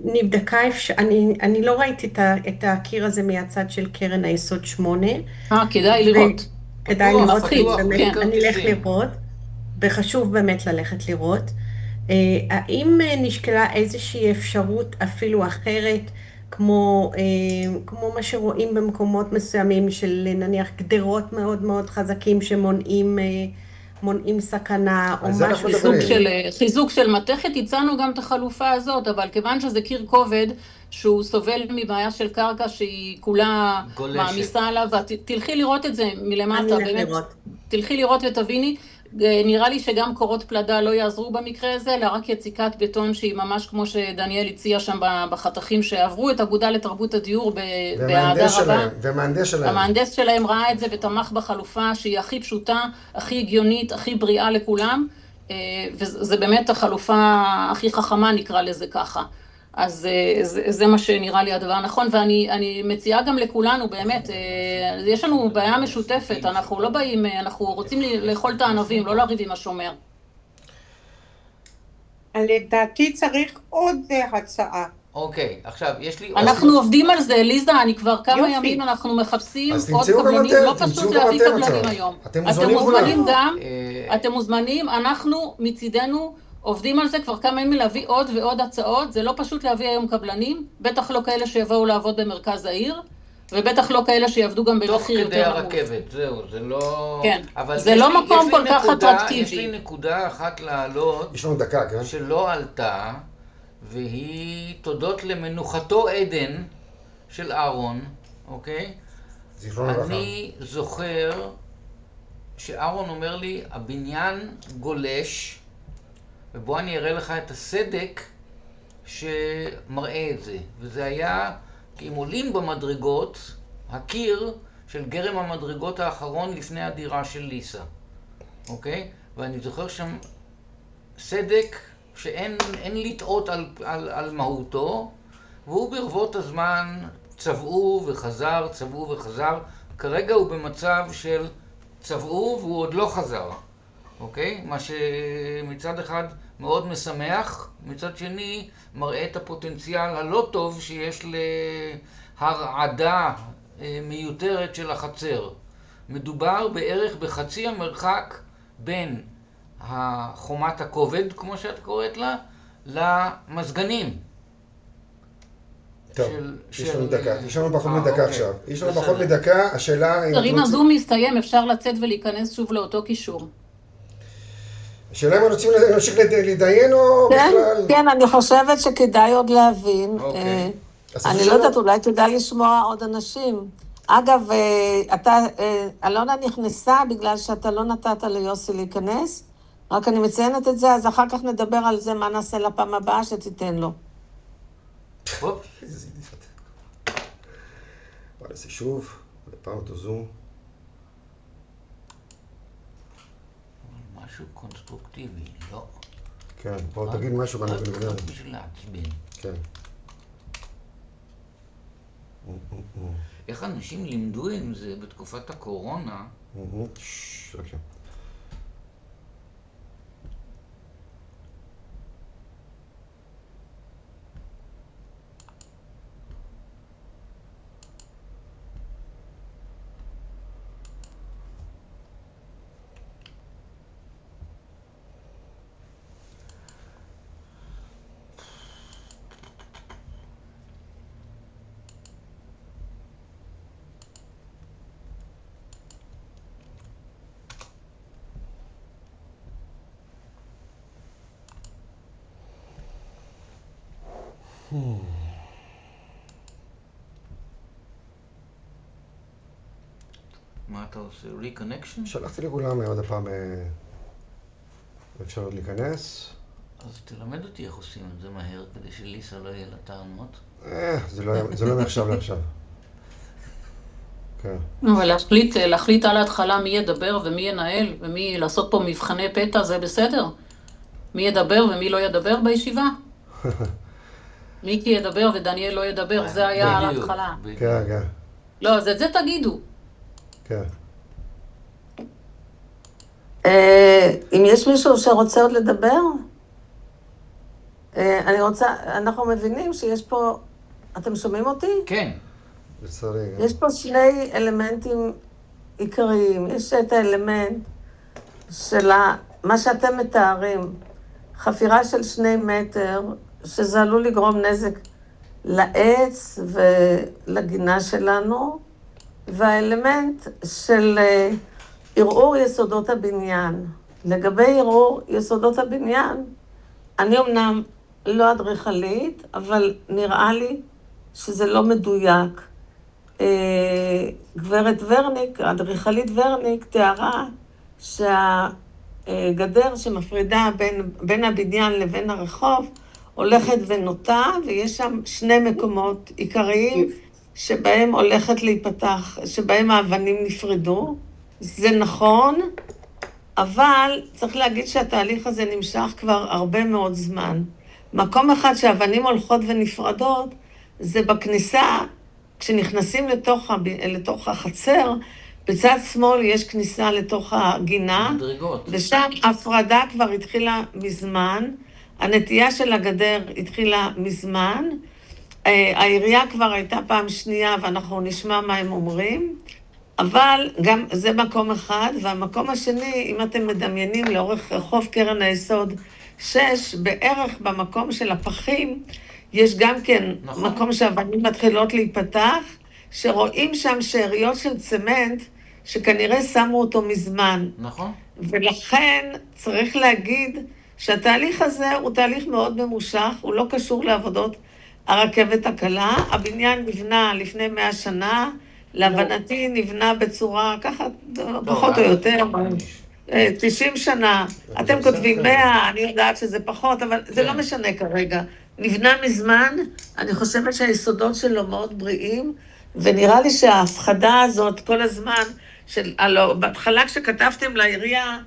נבדקה, אני לא ראיתי את הקיר הזה מהצד של קרן היסוד 8. כדאי לראות. כדאי לראות, באמת, אני אלך לראות, וחשוב באמת ללכת לראות. האם נשקלה איזושהי אפשרות אפילו אחרת, כמו מה שרואים במקומות מסוימים של נניח גדרות מאוד מאוד חזקים שמונעים סכנה או משהו? חיזוק של מתכת, הצענו גם את החלופה הזאת, אבל כיוון שזה קיר כובד שהוא סובל מבעיה של קרקע שהיא כולה מעמיסה עליו, תלכי לראות את זה מלמטה, באמת, תלכי לראות ותביני. נראה לי שגם קורות פלדה לא יעזרו במקרה הזה, אלא רק יציקת בטון שהיא ממש כמו שדניאל הציע שם בחתכים שעברו את אגודה לתרבות הדיור בהעדה רבה. המהנדס שלהם ראה את זה ותמך בחלופה שהיא הכי פשוטה, הכי הגיונית, הכי בריאה לכולם, וזה באמת החלופה הכי חכמה, נקרא לזה ככה. אז זה מה שנראה לי הדבר הנכון, ואני מציעה גם לכולנו, באמת, יש לנו בעיה משותפת, אנחנו לא באים, אנחנו רוצים לאכול את הענבים, לא לריב עם השומר. לדעתי צריך עוד הצעה. אוקיי, עכשיו יש לי... אנחנו עובדים על זה, ליזה, אני כבר כמה ימים אנחנו מחפשים עוד קבלנים, לא פשוט להביא קבלנים היום. אתם מוזמנים גם, אתם מוזמנים, אנחנו מצידנו עובדים על זה כבר כמה ימים להביא עוד ועוד הצעות, זה לא פשוט להביא היום קבלנים, בטח לא כאלה שיבואו לעבוד במרכז העיר, ובטח לא כאלה שיעבדו גם במחיר יותר נמוך. תוך כדי הרכבת, זהו, זה לא... כן, זה לא מקום כל כך אטרקטיבי. יש לי נקודה אחת לעלות, יש לנו דקה, כן? שלא עלתה, והיא תודות למנוחתו עדן של אהרון, אוקיי? זיכרון לברכה. אני זוכר שאהרון אומר לי, הבניין גולש, ובוא אני אראה לך את הסדק שמראה את זה. וזה היה, כי אם עולים במדרגות, הקיר של גרם המדרגות האחרון לפני הדירה של ליסה, אוקיי? ואני זוכר שם סדק שאין לטעות על מהותו, והוא ברבות הזמן צבעו וחזר, צבעו וחזר. כרגע הוא במצב של צבעו והוא עוד לא חזר, אוקיי? מה שמצד אחד מאוד משמח, מצד שני מראה את הפוטנציאל הלא טוב שיש להרעדה מיותרת של החצר. מדובר בערך בחצי המרחק בין החומת הכובד, כמו שאת קוראת לה, למזגנים. טוב, יש לנו דקה, יש לנו פחות מדקה עכשיו. יש לנו פחות מדקה, השאלה... אם הזום מסתיים, אפשר לצאת ולהיכנס שוב לאותו קישור. השאלה אם רוצים להמשיך להתדיין או בכלל? כן, אני חושבת שכדאי עוד להבין. אני לא יודעת, אולי כדאי לשמוע עוד אנשים. אגב, אלונה נכנסה בגלל שאתה לא נתת ליוסי להיכנס, רק אני מציינת את זה, אז אחר כך נדבר על זה, מה נעשה לפעם הבאה שתיתן לו. איזה נפת. בוא נעשה שוב, לפעם אותו זום. משהו קונסטרוקטיבי, לא? כן, בוא תגיד משהו ואני נגדר. בשביל להצבין. כן. איך אנשים לימדו עם זה בתקופת הקורונה? אוקיי. מה אתה עושה? ריקונקשן? שלחתי לכולם עוד הפעם אפשרות להיכנס. אז תלמד אותי איך עושים את זה מהר, כדי שליסה לא יהיה לה טענות. זה לא מעכשיו לעכשיו. כן. אבל להחליט על ההתחלה מי ידבר ומי ינהל, ומי לעשות פה מבחני פתע, זה בסדר. מי ידבר ומי לא ידבר בישיבה? מיקי ידבר ודניאל לא ידבר, זה היה על ההתחלה. כן, כן. לא, אז את זה תגידו. כן. אם יש מישהו שרוצה עוד לדבר, אנחנו מבינים שיש פה, אתם שומעים אותי? כן. יש פה שני אלמנטים עיקריים. יש את האלמנט של מה שאתם מתארים, חפירה של 2 מטר, שזה עלול לגרום נזק לעץ ולגינה שלנו, והאלמנט של ערעור יסודות הבניין. לגבי ערעור יסודות הבניין, אני אמנם לא אדריכלית, אבל נראה לי שזה לא מדויק. גברת ורניק, אדריכלית ורניק, תיארה שהגדר שמפרידה בין הבניין לבין הרחוב הולכת ונוטה, ויש שם 2 מקומות עיקריים שבהם הולכת להיפתח, שבהם האבנים נפרדו. זה נכון, אבל צריך להגיד שהתהליך הזה נמשך כבר הרבה מאוד זמן. מקום אחד שהאבנים הולכות ונפרדות, זה בכניסה, כשנכנסים לתוך החצר, בצד שמאל יש כניסה לתוך הגינה, מדרגות. ושם הפרדה כבר התחילה מזמן, הנטייה של הגדר התחילה מזמן, העירייה כבר הייתה פעם שנייה ואנחנו נשמע מה הם אומרים, אבל גם זה מקום אחד, והמקום השני, אם אתם מדמיינים לאורך רחוב קרן היסוד 6, בערך במקום של הפחים, יש גם כן מקום שהאבנים מתחילות להיפתח, שרואים שם שאריות של צמנט, שכנראה שמו אותו מזמן. נכון. ולכן צריך להגיד שהתהליך הזה הוא תהליך מאוד ממושך, הוא לא קשור לעבודות הרכבת הקלה. הבניין נבנה לפני 100 שנה, להבנתי נבנה בצורה ככה, פחות או יותר, 90 שנה. אתם כותבים 100, אני יודעת שזה פחות, אבל זה לא משנה כרגע. נבנה מזמן, אני חושבת שהיסודות שלו מאוד בריאים, ונראה לי שההפחדה הזאת כל הזמן, בהתחלה כשכתבתם לעירייה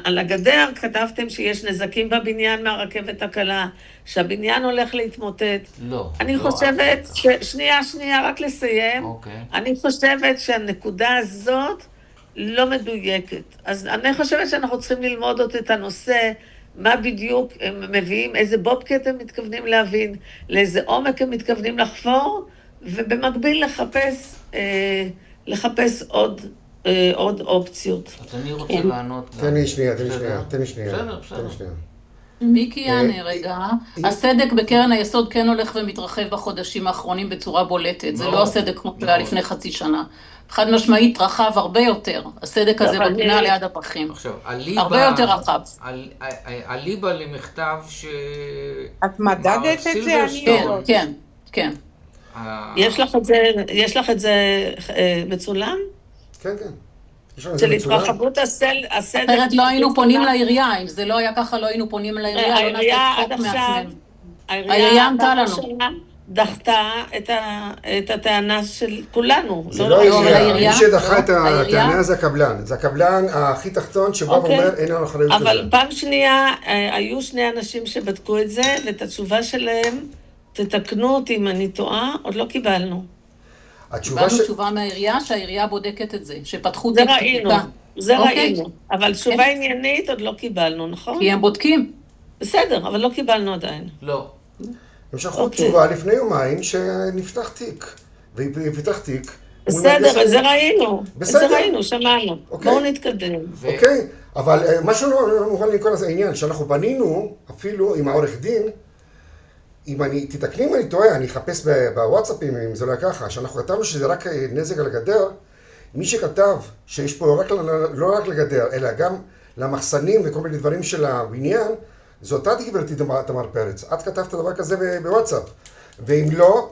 על הגדר, כתבתם שיש נזקים בבניין מהרכבת הקלה, שהבניין הולך להתמוטט. לא. אני חושבת, שנייה, רק לסיים. אני חושבת שהנקודה הזאת לא מדויקת. אז אני חושבת שאנחנו צריכים ללמוד עוד את הנושא, מה בדיוק הם מביאים, איזה בובקט הם מתכוונים להבין, לאיזה עומק הם מתכוונים לחפור, ובמקביל לחפש עוד אופציות. אז אני רוצה לענות. תן לי שנייה. בסדר. מיקי יענה רגע, הסדק בקרן היסוד כן הולך ומתרחב בחודשים האחרונים בצורה בולטת, זה לא הסדק כמו שהיה לפני חצי שנה. חד משמעית רחב הרבה יותר, הסדק הזה בפינה ליד הפחים. עכשיו, הרבה יותר רחב. אליבא למכתב את מדדת את זה? כן. יש לך את זה מצולם? כן. של התרחבות הסדק. אחרת לא היינו פונים לעירייה, אם זה לא היה ככה לא היינו פונים לעירייה, לא נעשה צחוק מעצמנו. העירייה ענתה לנו. דחתה את הטענה של כולנו. זה לא העירייה, מי שדחה את הטענה זה הקבלן. זה הקבלן הכי תחתון שבא ואומר אין לנו אחריות לזה. אבל פעם שנייה היו שני אנשים שבדקו את זה, ואת התשובה שלהם, תתקנו אותי אם אני טועה, עוד לא קיבלנו. קיבלנו תשובה מהעירייה שהעירייה בודקת את זה, שפתחו תיק חקיקה. זה ראינו, אבל תשובה עניינית עוד לא קיבלנו, נכון? כי הם בודקים. בסדר, אבל לא קיבלנו עדיין. לא. הם שלחו תשובה לפני יומיים שנפתח תיק, ויפתח תיק. בסדר, זה ראינו, שמענו. בואו נתקדם. אוקיי, אבל משהו לא מוכן לי כל העניין, שאנחנו בנינו, אפילו עם העורך דין, תתקני אם אני טועה, אני אחפש בוואטסאפים אם זה לא ככה, שאנחנו כתבנו שזה רק נזק על הגדר, מי שכתב שיש פה לא רק לגדר, אלא גם למחסנים וכל מיני דברים של הבניין, זו אותה גברתי תמר פרץ. את כתבת דבר כזה בוואטסאפ, ואם לא,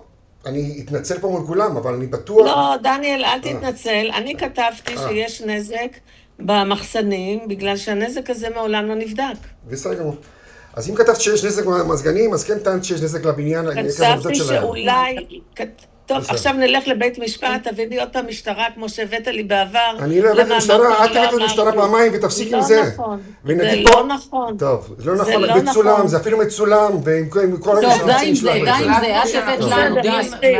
אני אתנצל פה מול כולם, אבל אני בטוח... לא, דניאל, אל תתנצל. אני כתבתי שיש נזק במחסנים, בגלל שהנזק הזה מעולם לא נבדק. בסדר גמור. אז אם כתבת שיש נזק במזגנים, אז כן טענת שיש נזק לבניין, כתבתי שאולי... טוב, עכשיו נלך לבית משפט, תביא לי עוד פעם משטרה כמו שהבאת לי בעבר. אני לא הבאתי משטרה, את הבאת משטרה פעמיים ותפסיק עם זה. זה לא נכון. טוב, זה לא נכון, זה מצולם, זה אפילו מצולם, ועם כל רגע שרוצים שלנו. טוב, די עם זה, את הבאת לנו,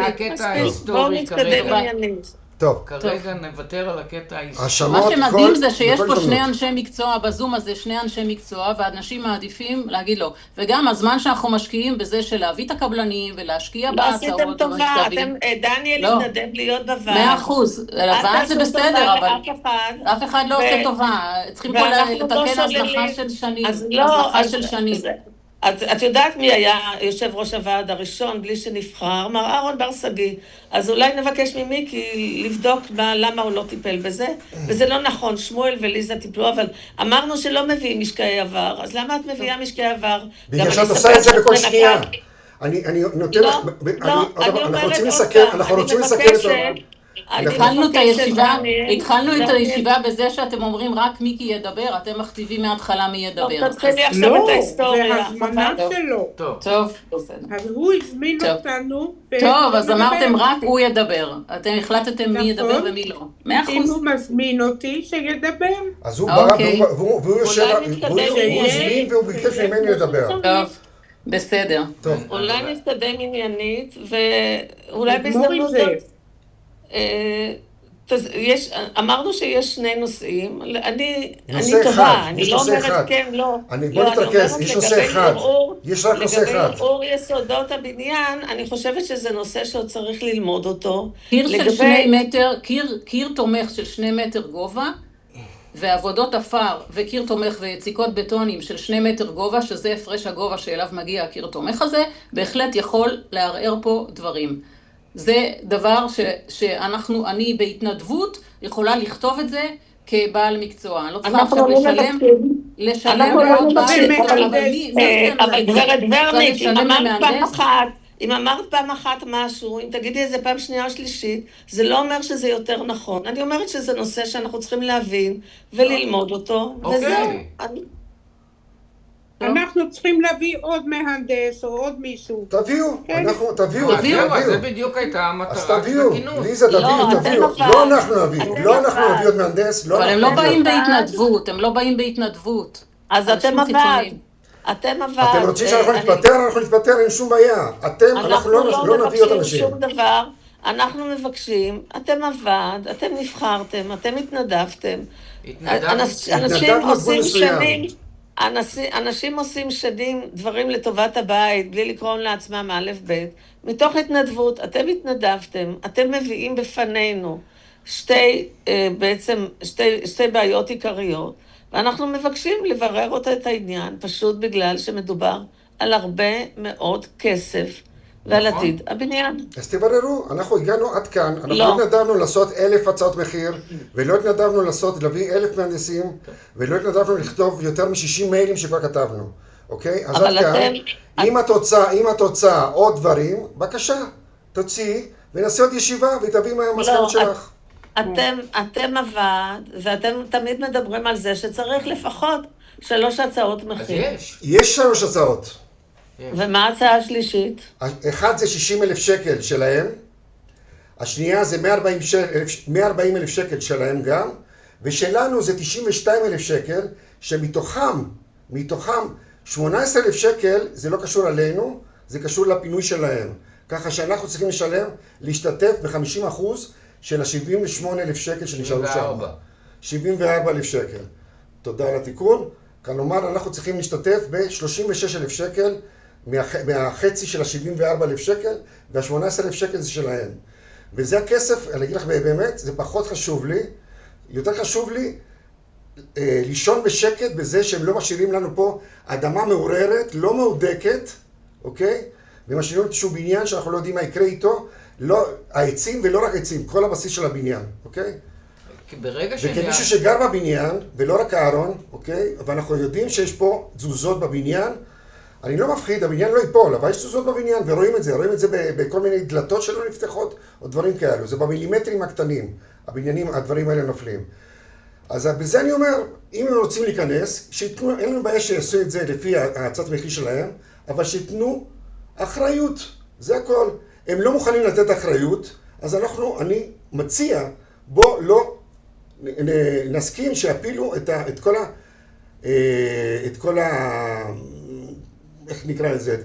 מהקטע ההיסטורי בואו נתקדם עניינית. טוב. כרגע נוותר על הקטע ההיסטורי. מה שמדהים זה שיש פה שני אנשי מקצוע, בזום הזה שני אנשי מקצוע, ואנשים מעדיפים להגיד לו. וגם הזמן שאנחנו משקיעים בזה של להביא את הקבלנים ולהשקיע בהצעות. לא עשיתם טובה, דניאל התנדב להיות בוועד. 100%, הוועד זה בסדר, אבל אף אחד לא עושה טובה. צריכים פה לתקן הזנחה של שנים. את יודעת מי היה יושב ראש הוועד הראשון בלי שנבחר? מר אהרון בר שגיא. אז אולי נבקש ממיקי לבדוק למה הוא לא טיפל בזה. וזה לא נכון, שמואל וליזה טיפלו, אבל אמרנו שלא מביאים משקעי עבר. אז למה את מביאה משקעי עבר? בגלל שאת עושה את זה בכל שנייה. אני נותן לך... אנחנו רוצים לסכם את זה. התחלנו את הישיבה בזה שאתם אומרים רק מיקי ידבר, אתם מכתיבים מההתחלה מי ידבר. תתחילי עכשיו את ההיסטוריה. זה הזמנה שלו. טוב, בסדר. אז הוא הזמין אותנו. טוב, אז אמרתם רק הוא ידבר. אתם החלטתם מי ידבר ומי לא. 100%. אם הוא מזמין אותי, שידבר. אז הוא בא והוא יושב, והוא הזמין והוא ביקש ממני לדבר. טוב. בסדר. אולי נתקדם עניינית, ואולי בהזדמנות זאת... אמרנו שיש שני נושאים, אני נושא טובה, אחד, אני יש לא נושא אומרת אחד. כן, לא. בוא נתרכז, יש נושא אחד. יש רק נושא אחד. לגבי ערעור יסודות הבניין, אני חושבת שזה נושא שעוד צריך ללמוד אותו. קיר של 2 מטר, קיר תומך של 2 מטר גובה, ועבודות אפר וקיר תומך ויציקות בטונים של 2 מטר גובה, שזה הפרש הגובה שאליו מגיע הקיר תומך הזה, בהחלט יכול לערער פה דברים. זה דבר אני בהתנדבות יכולה לכתוב את זה כבעל מקצוע. אני לא צריכה עכשיו לשלם לעוד אבל גברת ורניק, אם אמרת פעם אחת משהו, אם תגידי איזה פעם שנייה או שלישית, זה לא אומר שזה יותר נכון. אני אומרת שזה נושא שאנחנו צריכים להבין וללמוד אותו, וזהו. אנחנו צריכים להביא עוד מהנדס או עוד מישהו. תביאו, תביאו. זה בדיוק הייתה המטרה. אז תביאו, ליזה, תביאו. לא אנחנו נביא עוד מהנדס. אבל הם לא באים בהתנדבות, אז אתם עבד. אתם רוצים שאנחנו נתפטר, אין שום בעיה. אנחנו לא נביא עוד אנשים. שום דבר. אנחנו מבקשים, אתם עבד, אתם נבחרתם, אתם התנדבתם. אנשים עושים שנים דברים לטובת הבית, בלי לקרוא לעצמם א' ב'. מתוך התנדבות, אתם התנדבתם, אתם מביאים בפנינו שתי בעיות עיקריות, ואנחנו מבקשים לברר אותה את העניין, פשוט בגלל שמדובר על הרבה מאוד כסף ועל עתיד הבניין. אז תבררו, אנחנו הגענו עד כאן, אנחנו לא התנדבנו לעשות 1,000 הצעות מחיר, ולא התנדבנו להביא 1,000 מהנדסים, ולא התנדבנו לכתוב יותר מ-60 מיילים שכבר כתבנו, אוקיי? אז עד כאן, אם את רוצה עוד דברים, בבקשה, תוציאי, ונעשה עוד ישיבה, ותביא מהמסקנות שלך. אתם עבד, ואתם תמיד מדברים על זה שצריך לפחות 3 הצעות מחיר. יש 3 הצעות. ומה ההצעה השלישית? אחד זה 60,000 שקל שלהם, השנייה זה 140,000 שקל שלהם גם, ושלנו זה 92,000 שקל, שמתוכם 18,000 שקל, זה לא קשור עלינו, זה קשור לפינוי שלהם. ככה שאנחנו צריכים להשתתף ב-50% של ה-78,000 שקל שנשארו שם. 74,000 שקל. תודה על התיקון. כלומר, אנחנו צריכים להשתתף ב-36,000 שקל, מהחצי של ה-74,000 שקל, וה-18,000 שקל זה שלהם. וזה הכסף, אני אגיד לך באמת, זה פחות חשוב לי, יותר חשוב לי לישון בשקט בזה שהם לא משאירים לנו פה אדמה מעוררת, לא מהודקת, אוקיי? ומשאירים איזשהו בניין שאנחנו לא יודעים מה יקרה איתו, לא, העצים ולא רק עצים, כל הבסיס של הבניין, אוקיי? וכמישהו שגר בבניין, ולא רק הארון, אוקיי? ואנחנו יודעים שיש פה תזוזות בבניין, אני לא מפחיד, הבניין לא ייפול, אבל יש תזוזות בבניין, ורואים את זה בכל מיני דלתות שלא נפתחות, או דברים כאלו, זה במילימטרים הקטנים, הדברים האלה נופלים. אז בזה אני אומר, אם הם רוצים להיכנס, שיתנו, אין לנו בעיה שיעשו את זה לפי הצעת מחיר שלהם, אבל שיתנו אחריות, זה הכל. הם לא מוכנים לתת אחריות, אז אני מציע, בוא לא נסכים שיפילו את כל איך נקרא לזה?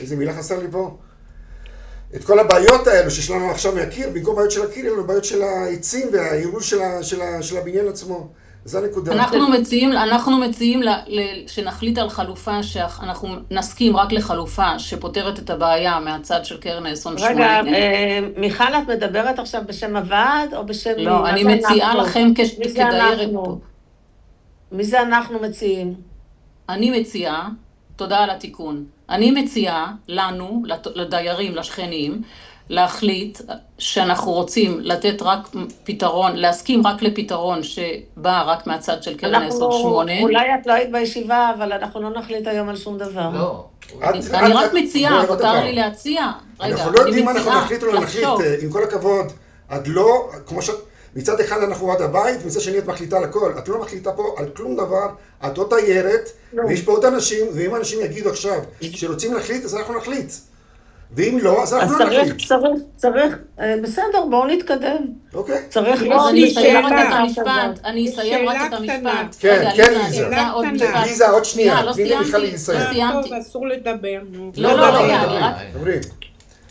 איזה מילה חסר לי פה? את כל הבעיות האלו שיש לנו עכשיו מהקיר, במקום בעיות של הקיר, אלו בעיות של העצים והעירול של הבניין עצמו. זה הנקודה. אנחנו מציעים שנחליט על חלופה, שאנחנו נסכים רק לחלופה שפותרת את הבעיה מהצד של קרן האסון 8. רגע, מיכל, את מדברת עכשיו בשם הוועד או בשם... לא, אני מציעה לכם כדיירת פה. מי זה אנחנו מציעים? אני מציעה, תודה על התיקון, אני מציעה לנו, לדיירים, לשכנים, להחליט שאנחנו רוצים לתת רק פתרון, להסכים רק לפתרון שבא רק מהצד של קרן האסון 8. אולי את לא היית בישיבה, אבל אנחנו לא נחליט היום על שום דבר. לא. אני רק מציעה, מותר לי להציע. אנחנו לא יודעים מה אנחנו נחליט או לא נחליט, עם כל הכבוד. את לא, כמו ש... מצד אחד אנחנו עד הבית, ומצד שני את מחליטה על הכל. את לא מחליטה פה על כלום דבר, את לא תיירת, ויש פה עוד אנשים, ואם אנשים יגידו עכשיו שרוצים להחליט, אז אנחנו נחליט. ואם לא, אז אנחנו לא נחליט. צריך, בסדר, בואו נתקדם. אוקיי. צריך, אני אסיים רק את המשפט. כן, ליזה, עוד שנייה. לא סיימתי. אסור לדבר. לא,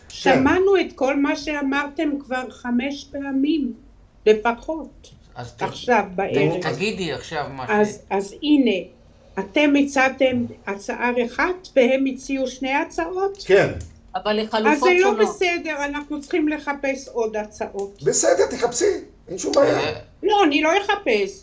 שמענו את כל מה שאמרתם כבר 5 פעמים. לפחות, עכשיו בערב. תגידי עכשיו מה אז הנה, אתם הצעתם הצעה אחת והם הציעו שני הצעות? כן. אבל לחלופות אז זה לא שונות. בסדר, אנחנו צריכים לחפש עוד הצעות. בסדר, תחפשי, אין שום בעיה. לא, אני לא אחפש.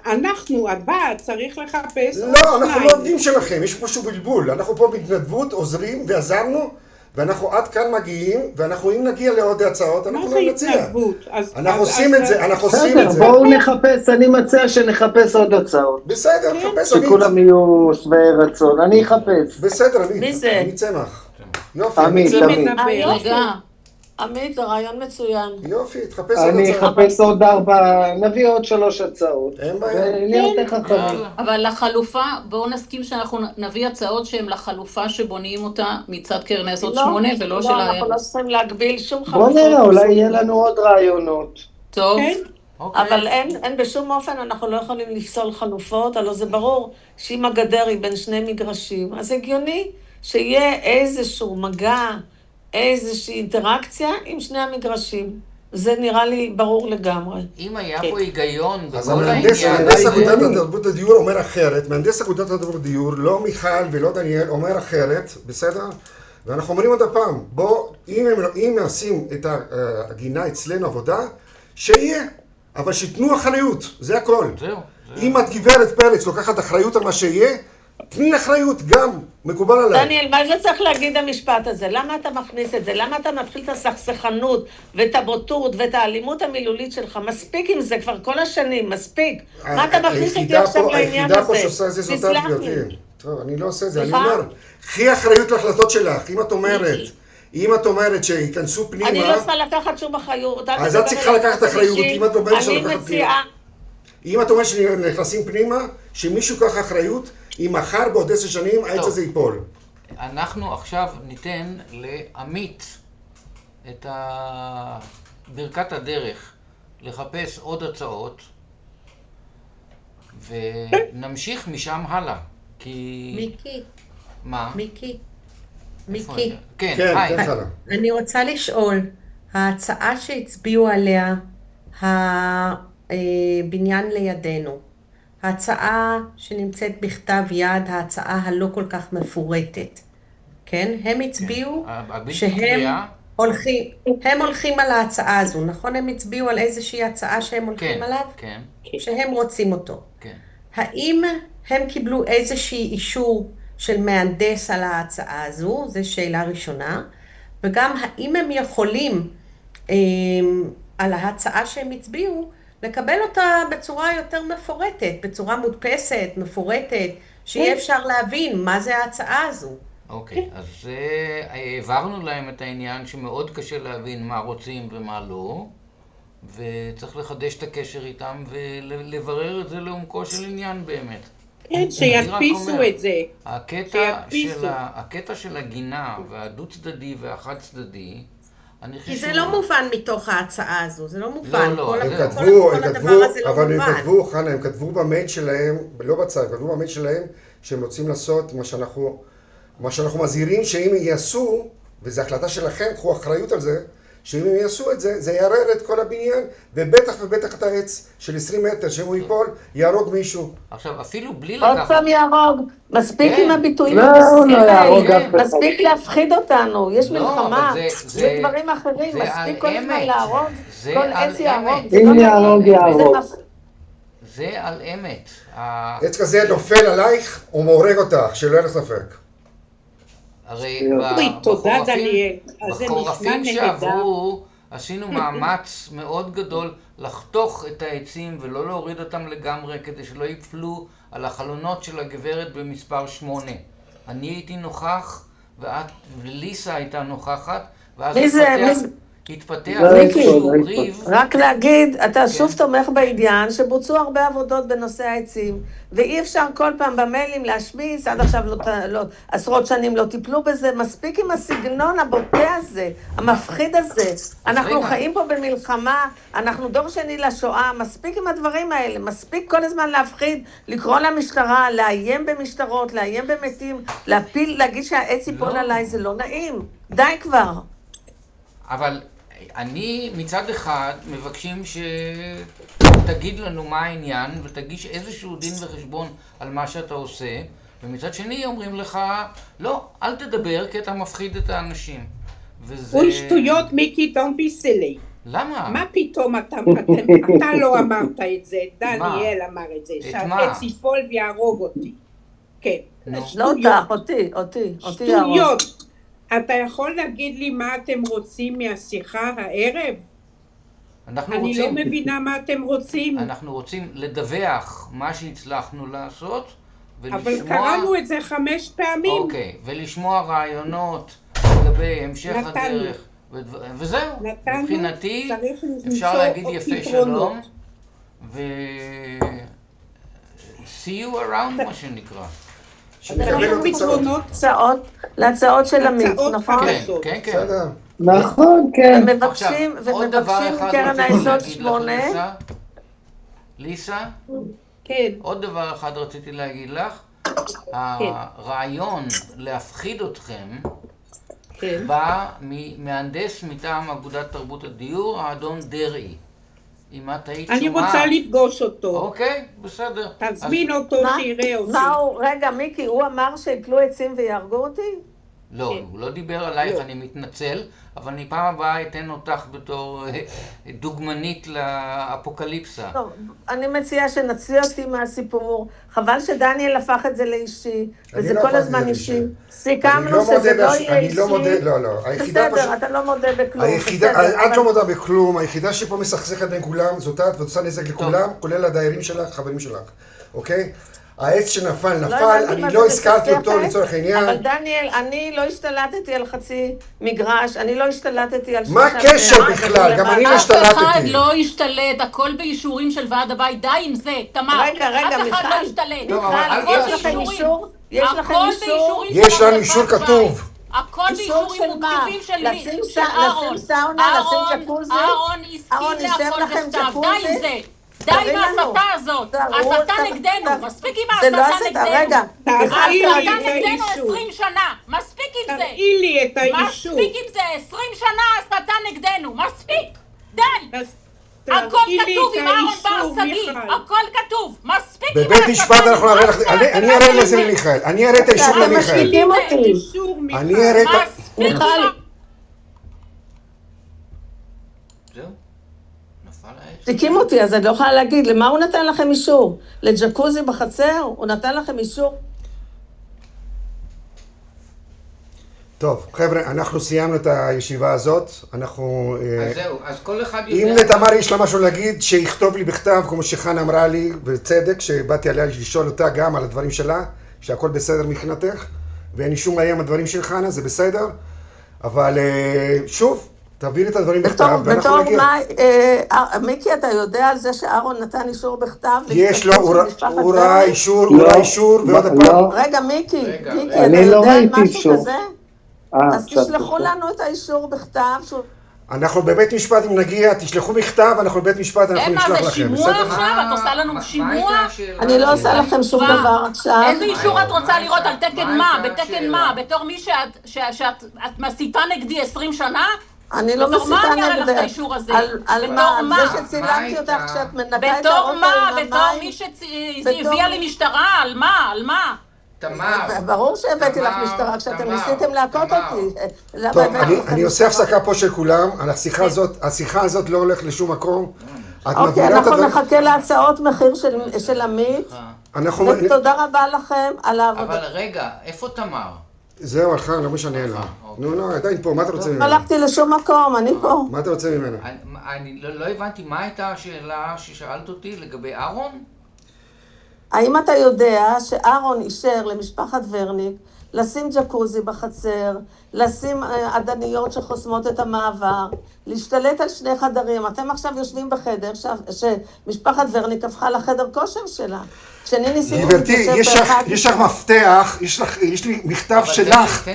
אנחנו, הוועד, צריך לחפש עוד לא, אנחנו שניים. לא עובדים שלכם, יש פה משהו בלבול. אנחנו פה בהתנדבות, עוזרים ועזרנו, ואנחנו עד כאן מגיעים, ואנחנו אם נגיע לעוד הצעות, אנחנו לא נציע. מה זה התנדבות? אנחנו עושים את זה, אנחנו עושים את זה. בסדר, בואו נחפש, אני מציע שנחפש עוד הצעות. בסדר, נחפש. שכולם יהיו שבעי רצון, אני אחפש. בסדר, עמית. מי זה? עמית צמח. יופי, עמית, עמית. רגע, עמית, זה רעיון מצוין. יופי, תחפש עוד אני הצעות. אחפש עוד 4, נביא עוד 3 הצעות. אין בעיה. ונהיה יותר חכמים. אבל לחלופה, בואו נסכים שאנחנו נביא הצעות שהן לחלופה שבונים אותה מצד קרן היסוד 8 ולא של לא, אנחנו לא צריכים להגביל שום חלופות. בוא נראה, אולי יהיה לנו עוד רעיונות. טוב. אבל אין בשום אופן, אנחנו לא יכולים לפסול חלופות, הלוא זה ברור שאם הגדר היא בין שני מגרשים, אז הגיוני שיהיה איזשהו מגע, איזושהי אינטראקציה עם שני המגרשים. זה נראה לי ברור לגמרי. אם היה פה היגיון אז בכל המהנדס העניין, אגודת התרבות הדיור אומר אחרת, מהנדס אגודת התרבות הדיור, לא מיכל ולא דניאל, אומר אחרת, בסדר? ואנחנו אומרים עוד הפעם, בוא, אם נשים את הגינה אצלנו עבודה, שיהיה, אבל שיתנו אחריות, זה הכל. אם את גברת פרץ לוקחת אחריות על מה שיהיה, תני אחריות גם, מקובל עליי. דניאל, מה זה צריך להגיד המשפט הזה? למה אתה מכניס את זה? למה אתה מתחיל את הסכסכנות ואת הבוטות ואת האלימות המילולית שלך? מספיק עם זה כבר כל השנים, מספיק. מה אתה מכניס אותי עכשיו לעניין הזה? היחידה פה שעושה את זה זאת תסלח גברתי. לי. טוב, אני לא עושה את זה, אני סליחה? אומר, קחי אחריות להחלטות שלך, אם את אומרת שיכנסו פנימה, אני לא צריכה לקחת שום אחריות. אז את צריכה לקחת אחריות, אם את אומרת אני שלקחת מציעה... אם את אומרת שנכנסים פנימה, שמישהו קח אחריות, אם מחר בעוד 10 שנים העץ הזה ייפול. אנחנו עכשיו ניתן לעמית את ברכת הדרך לחפש עוד הצעות ונמשיך משם הלאה. כי... מיקי. מה? מיקי. איפה מיקי. אני? כן, כן, היי. כן חלה. אני רוצה לשאול, ההצעה שהצביעו עליה הבניין לידינו, ההצעה שנמצאת בכתב יד, ההצעה הלא כל כך מפורטת, כן? הם הצביעו שהם הולכים על ההצעה הזו, נכון? הם הצביעו על איזושהי הצעה שהם הולכים עליו? כן. שהם רוצים אותו. כן. האם הם קיבלו איזושהי אישור של מהנדס על ההצעה הזו? זו שאלה ראשונה. וגם האם הם יכולים על ההצעה שהם הצביעו, לקבל אותה בצורה יותר מפורטת, בצורה מודפסת, מפורטת, שיהיה אפשר להבין מה זה ההצעה הזו. אוקיי, אז העברנו להם את העניין שמאוד קשה להבין מה רוצים ומה לא, וצריך לחדש את הקשר איתם ולברר את זה לעומקו של עניין באמת. כן, שידפיסו את זה. הקטע של הגינה והדו צדדי והחד צדדי, כי זה לא מובן מתוך ההצעה הזו, זה לא מובן. לא, הם כתבו במייל שלהם, לא בצד, כתבו במייל שלהם שהם רוצים לעשות מה שאנחנו מזהירים שאם יעשו, וזו החלטה שלכם, קחו אחריות על זה, שאם הם יעשו את זה, זה יערער את כל הבניין, ובטח את העץ של 20 מטר, שאם הוא ייפול, יהרוג מישהו. עכשיו, אפילו בלי עוד לקחת... פעם יהרוג, מספיק עם הביטויים מספיק להפחיד אותנו, יש מלחמה, יש דברים אחרים, מספיק כל הזמן להרוג, כל עץ יהרוג. אם יהרוג, יהרוג. זה על אמת. עץ כזה נופל עלייך, הוא מורג אותך, שלא אין לך ספק. הרי תודה דניאל, זה נשמע בחורפים נהדר. שעברו עשינו מאמץ מאוד גדול לחתוך את העצים ולא להוריד אותם לגמרי כדי שלא יפלו על החלונות של הגברת במספר 8. אני הייתי נוכח וליסה הייתה נוכחת ואז התפתח איזשהו ריב. רק להגיד, אתה שוב תומך בעניין שבוצעו הרבה עבודות בנושא העצים, ואי אפשר כל פעם במיילים להשמיץ, עד עכשיו עשרות שנים לא טיפלו בזה, מספיק עם הסגנון הבוטה הזה, המפחיד הזה. אנחנו חיים פה במלחמה, אנחנו דור שני לשואה, מספיק עם הדברים האלה, מספיק כל הזמן להפחיד, לקרוא למשטרה, לאיים במשטרות, לאיים במתים, להגיד שהעץ ייפול עליי, זה לא נעים. די כבר. אבל אני מצד אחד מבקשים שתגיד לנו מה העניין ותגיש איזשהו דין וחשבון על מה שאתה עושה, ומצד שני אומרים לך, לא, אל תדבר כי אתה מפחיד את האנשים. אוי שטויות מיקי, don't be silly. למה? מה פתאום אתה לא אמרת את זה, דניאל אמר את זה, שהעץ ייפול ויהרוג אותי. כן, שטויות. אותי. שטויות. אתה יכול להגיד לי מה אתם רוצים מהשיחה הערב? אני לא מבינה מה אתם רוצים. אנחנו רוצים לדווח מה שהצלחנו לעשות, אבל קראנו את זה 5 פעמים. אוקיי, ולשמוע רעיונות לגבי המשך הדרך. וזהו, מבחינתי אפשר להגיד יפה שלום ו... see you around מה שנקרא. להצעות של עמית, נכון? כן. נכון, כן. ומבקשים קרן היסוד 8. ליסה? כן. עוד דבר אחד רציתי להגיד לך. הרעיון להפחיד אתכם בא ממהנדס מטעם אגודת תרבות הדיור, האדון דרעי. אם את היית שומעה... אני רוצה לפגוש אותו. אוקיי, בסדר. תזמין אותו שיראה אותי. רגע, מיקי, הוא אמר שיפלו עצים ויהרגו אותי? לא, הוא לא דיבר עלייך, אני מתנצל, אבל אני פעם הבאה אתן אותך בתור דוגמנית לאפוקליפסה. טוב, אני מציעה שנציע אותי מהסיפור. חבל שדניאל הפך את זה לאישי, וזה כל הזמן אישי. סיכמנו שזה לא יהיה אישי. אני לא מודה, לא. בסדר, אתה לא מודה בכלום. את לא מודה בכלום, היחידה שפה מסכסכת בין כולם, זאת את ועושה נזק לכולם, כולל הדיירים שלך, חברים שלך, אוקיי? העץ שנפל, אני לא הזכרתי אותו לצורך העניין. אבל דניאל, אני לא השתלטתי על חצי מגרש, אני לא השתלטתי על... מה הקשר בכלל? גם אני לא השתלטתי. אף אחד לא השתלט, הכל באישורים של ועד הבית, די עם זה, תמר. רגע, מיכל. יש לכם אישור? יש לכם אישור? יש לנו אישור כתוב. הכל באישורים מוקדמים של אהרון. לשים סאונה, לשים ג'קוזי? אהרון הסכים להכל בכתב, די עם זה. די עם ההסתה הזאת, ההסתה נגדנו, מספיק עם ההסתה נגדנו. ההסתה נגדנו 20 שנה, מספיק עם זה. תראי לי את האישור. מספיק עם זה, 20 שנה הסתה נגדנו, מספיק, די. הכל כתוב עם אהרון בר שגיא, הכל כתוב, מספיק עם ההסתה. בבית משפט אנחנו נראה לך, אני אראה לזה למיכאל, אני אראה את האישור למיכאל. אתם משתיקים אותי. אני אראה את... מיכל. זהו? תיקים אותי, אז אני לא יכולה להגיד, למה הוא נתן לכם אישור? לג'קוזי בחצר? הוא נתן לכם אישור? טוב, חבר'ה, אנחנו סיימנו את הישיבה הזאת, אנחנו... אז זהו, אז כל אחד יודע... אם לתמר יש לה משהו להגיד, שיכתוב לי בכתב, כמו שחנה אמרה לי, בצדק, שבאתי עליה לשאול אותה גם על הדברים שלה, שהכל בסדר מבחינתך, ואין לי שום בעיה עם הדברים של חנה, זה בסדר, אבל שוב, תעביר את הדברים בכתב, ואנחנו נגיע. מיקי, אתה יודע על זה שאהרון נתן אישור בכתב? יש לו, הוא ראה אישור, ועוד הפעם. רגע, מיקי, אתה אני לא יודע על ראיתי משהו אישור. כזה? אז תשלחו לנו את האישור בכתב. אנחנו בבית משפט, אם נגיע, תשלחו בכתב, אנחנו בבית משפט, אנחנו נשלח לכם. זה שימוע עכשיו? את עושה לנו שימוע? אני לא עושה לכם שום דבר עכשיו. איזה אישור את רוצה לראות? על תקן מה? בתקן מה? בתור מי שאת מסיתה נגדי 20 שנה? אני לא מסיתה בתור מה אני אראה לך את נגדך. האישור הזה? על מה? על זה שצילמתי אותך כשאת מנקה את בתור האוטו מה? עם בתור המים? מי שהביאה לי משטרה? על מה? על מה? תמר. ברור שהבאתי לך משטרה כשאתם ניסיתם להכות אותי. טוב, אני עושה הפסקה פה של כולם, על השיחה הזאת לא הולך לשום מקום. אוקיי, אנחנו נחכה להצעות מחיר של עמית. ותודה רבה לכם על העבודה. אבל רגע, איפה תמר? זהו, הלכה, לא משנה לה. נו, עדיין פה, מה אתה רוצה ממנה? לא הלכתי לשום מקום, אני פה. מה אתה רוצה ממנה? אני לא הבנתי, מה הייתה השאלה ששאלת אותי לגבי אהרון? האם אתה יודע שאהרון אישר למשפחת ורניק לשים ג'קוזי בחצר, לשים עדניות שחוסמות את המעבר, להשתלט על 2 חדרים? אתם עכשיו יושבים בחדר שמשפחת ורניק הפכה לחדר כושר שלה. כשאני ניסיתי גברתי, יש לך מפתח, יש לי מכתב שלך,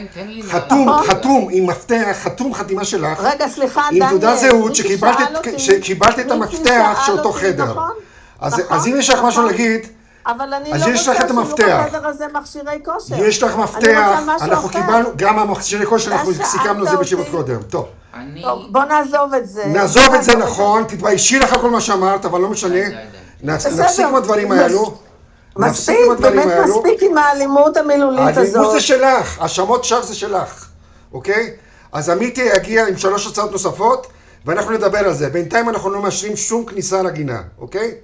חתום עם מפתח, חתום חתימה שלך, רגע, סליחה, דניאל, עם תעודת זהות שקיבלת את המפתח של אותו חדר. אז אם יש לך משהו להגיד, אבל אני אז לא יש לך רוצה את שיהיו המפתח. בחדר הזה מכשירי כושר. יש לך מפתח, אנחנו קיבלנו, גם המכשירי כושר, אנחנו סיכמנו את זה בישיבות קודם. טוב. טוב, בוא נעזוב את זה. נעזוב את זה, נכון, תתביישי לך כל מה שאמרת, אבל לא משנה. נפסיק עם הדברים האלו. מספיק, באמת מספיק עם האלימות המילולית הזאת. האלימות זה שלך, האשמות שווא זה שלך, אוקיי? אז עמיתי יגיע עם 3 הצעות נוספות, ואנחנו נדבר על זה. בינתיים אנחנו לא מאשרים שום כניסה לגינה, אוקיי?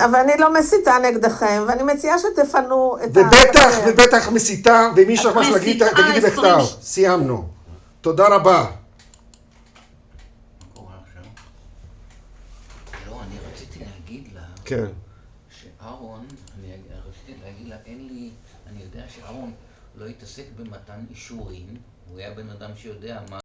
אבל אני לא מסיתה נגדכם, ואני מציעה שתפנו את ובטח מסיתה, ומי שלך מה להגיד, תגידי בכתב. סיימנו. תודה רבה. לא, אני רציתי להגיד לה, כן. שאהרון, רציתי להגיד לה, אני יודע שאהרון לא התעסק במתן אישורים, הוא היה בן אדם שיודע מה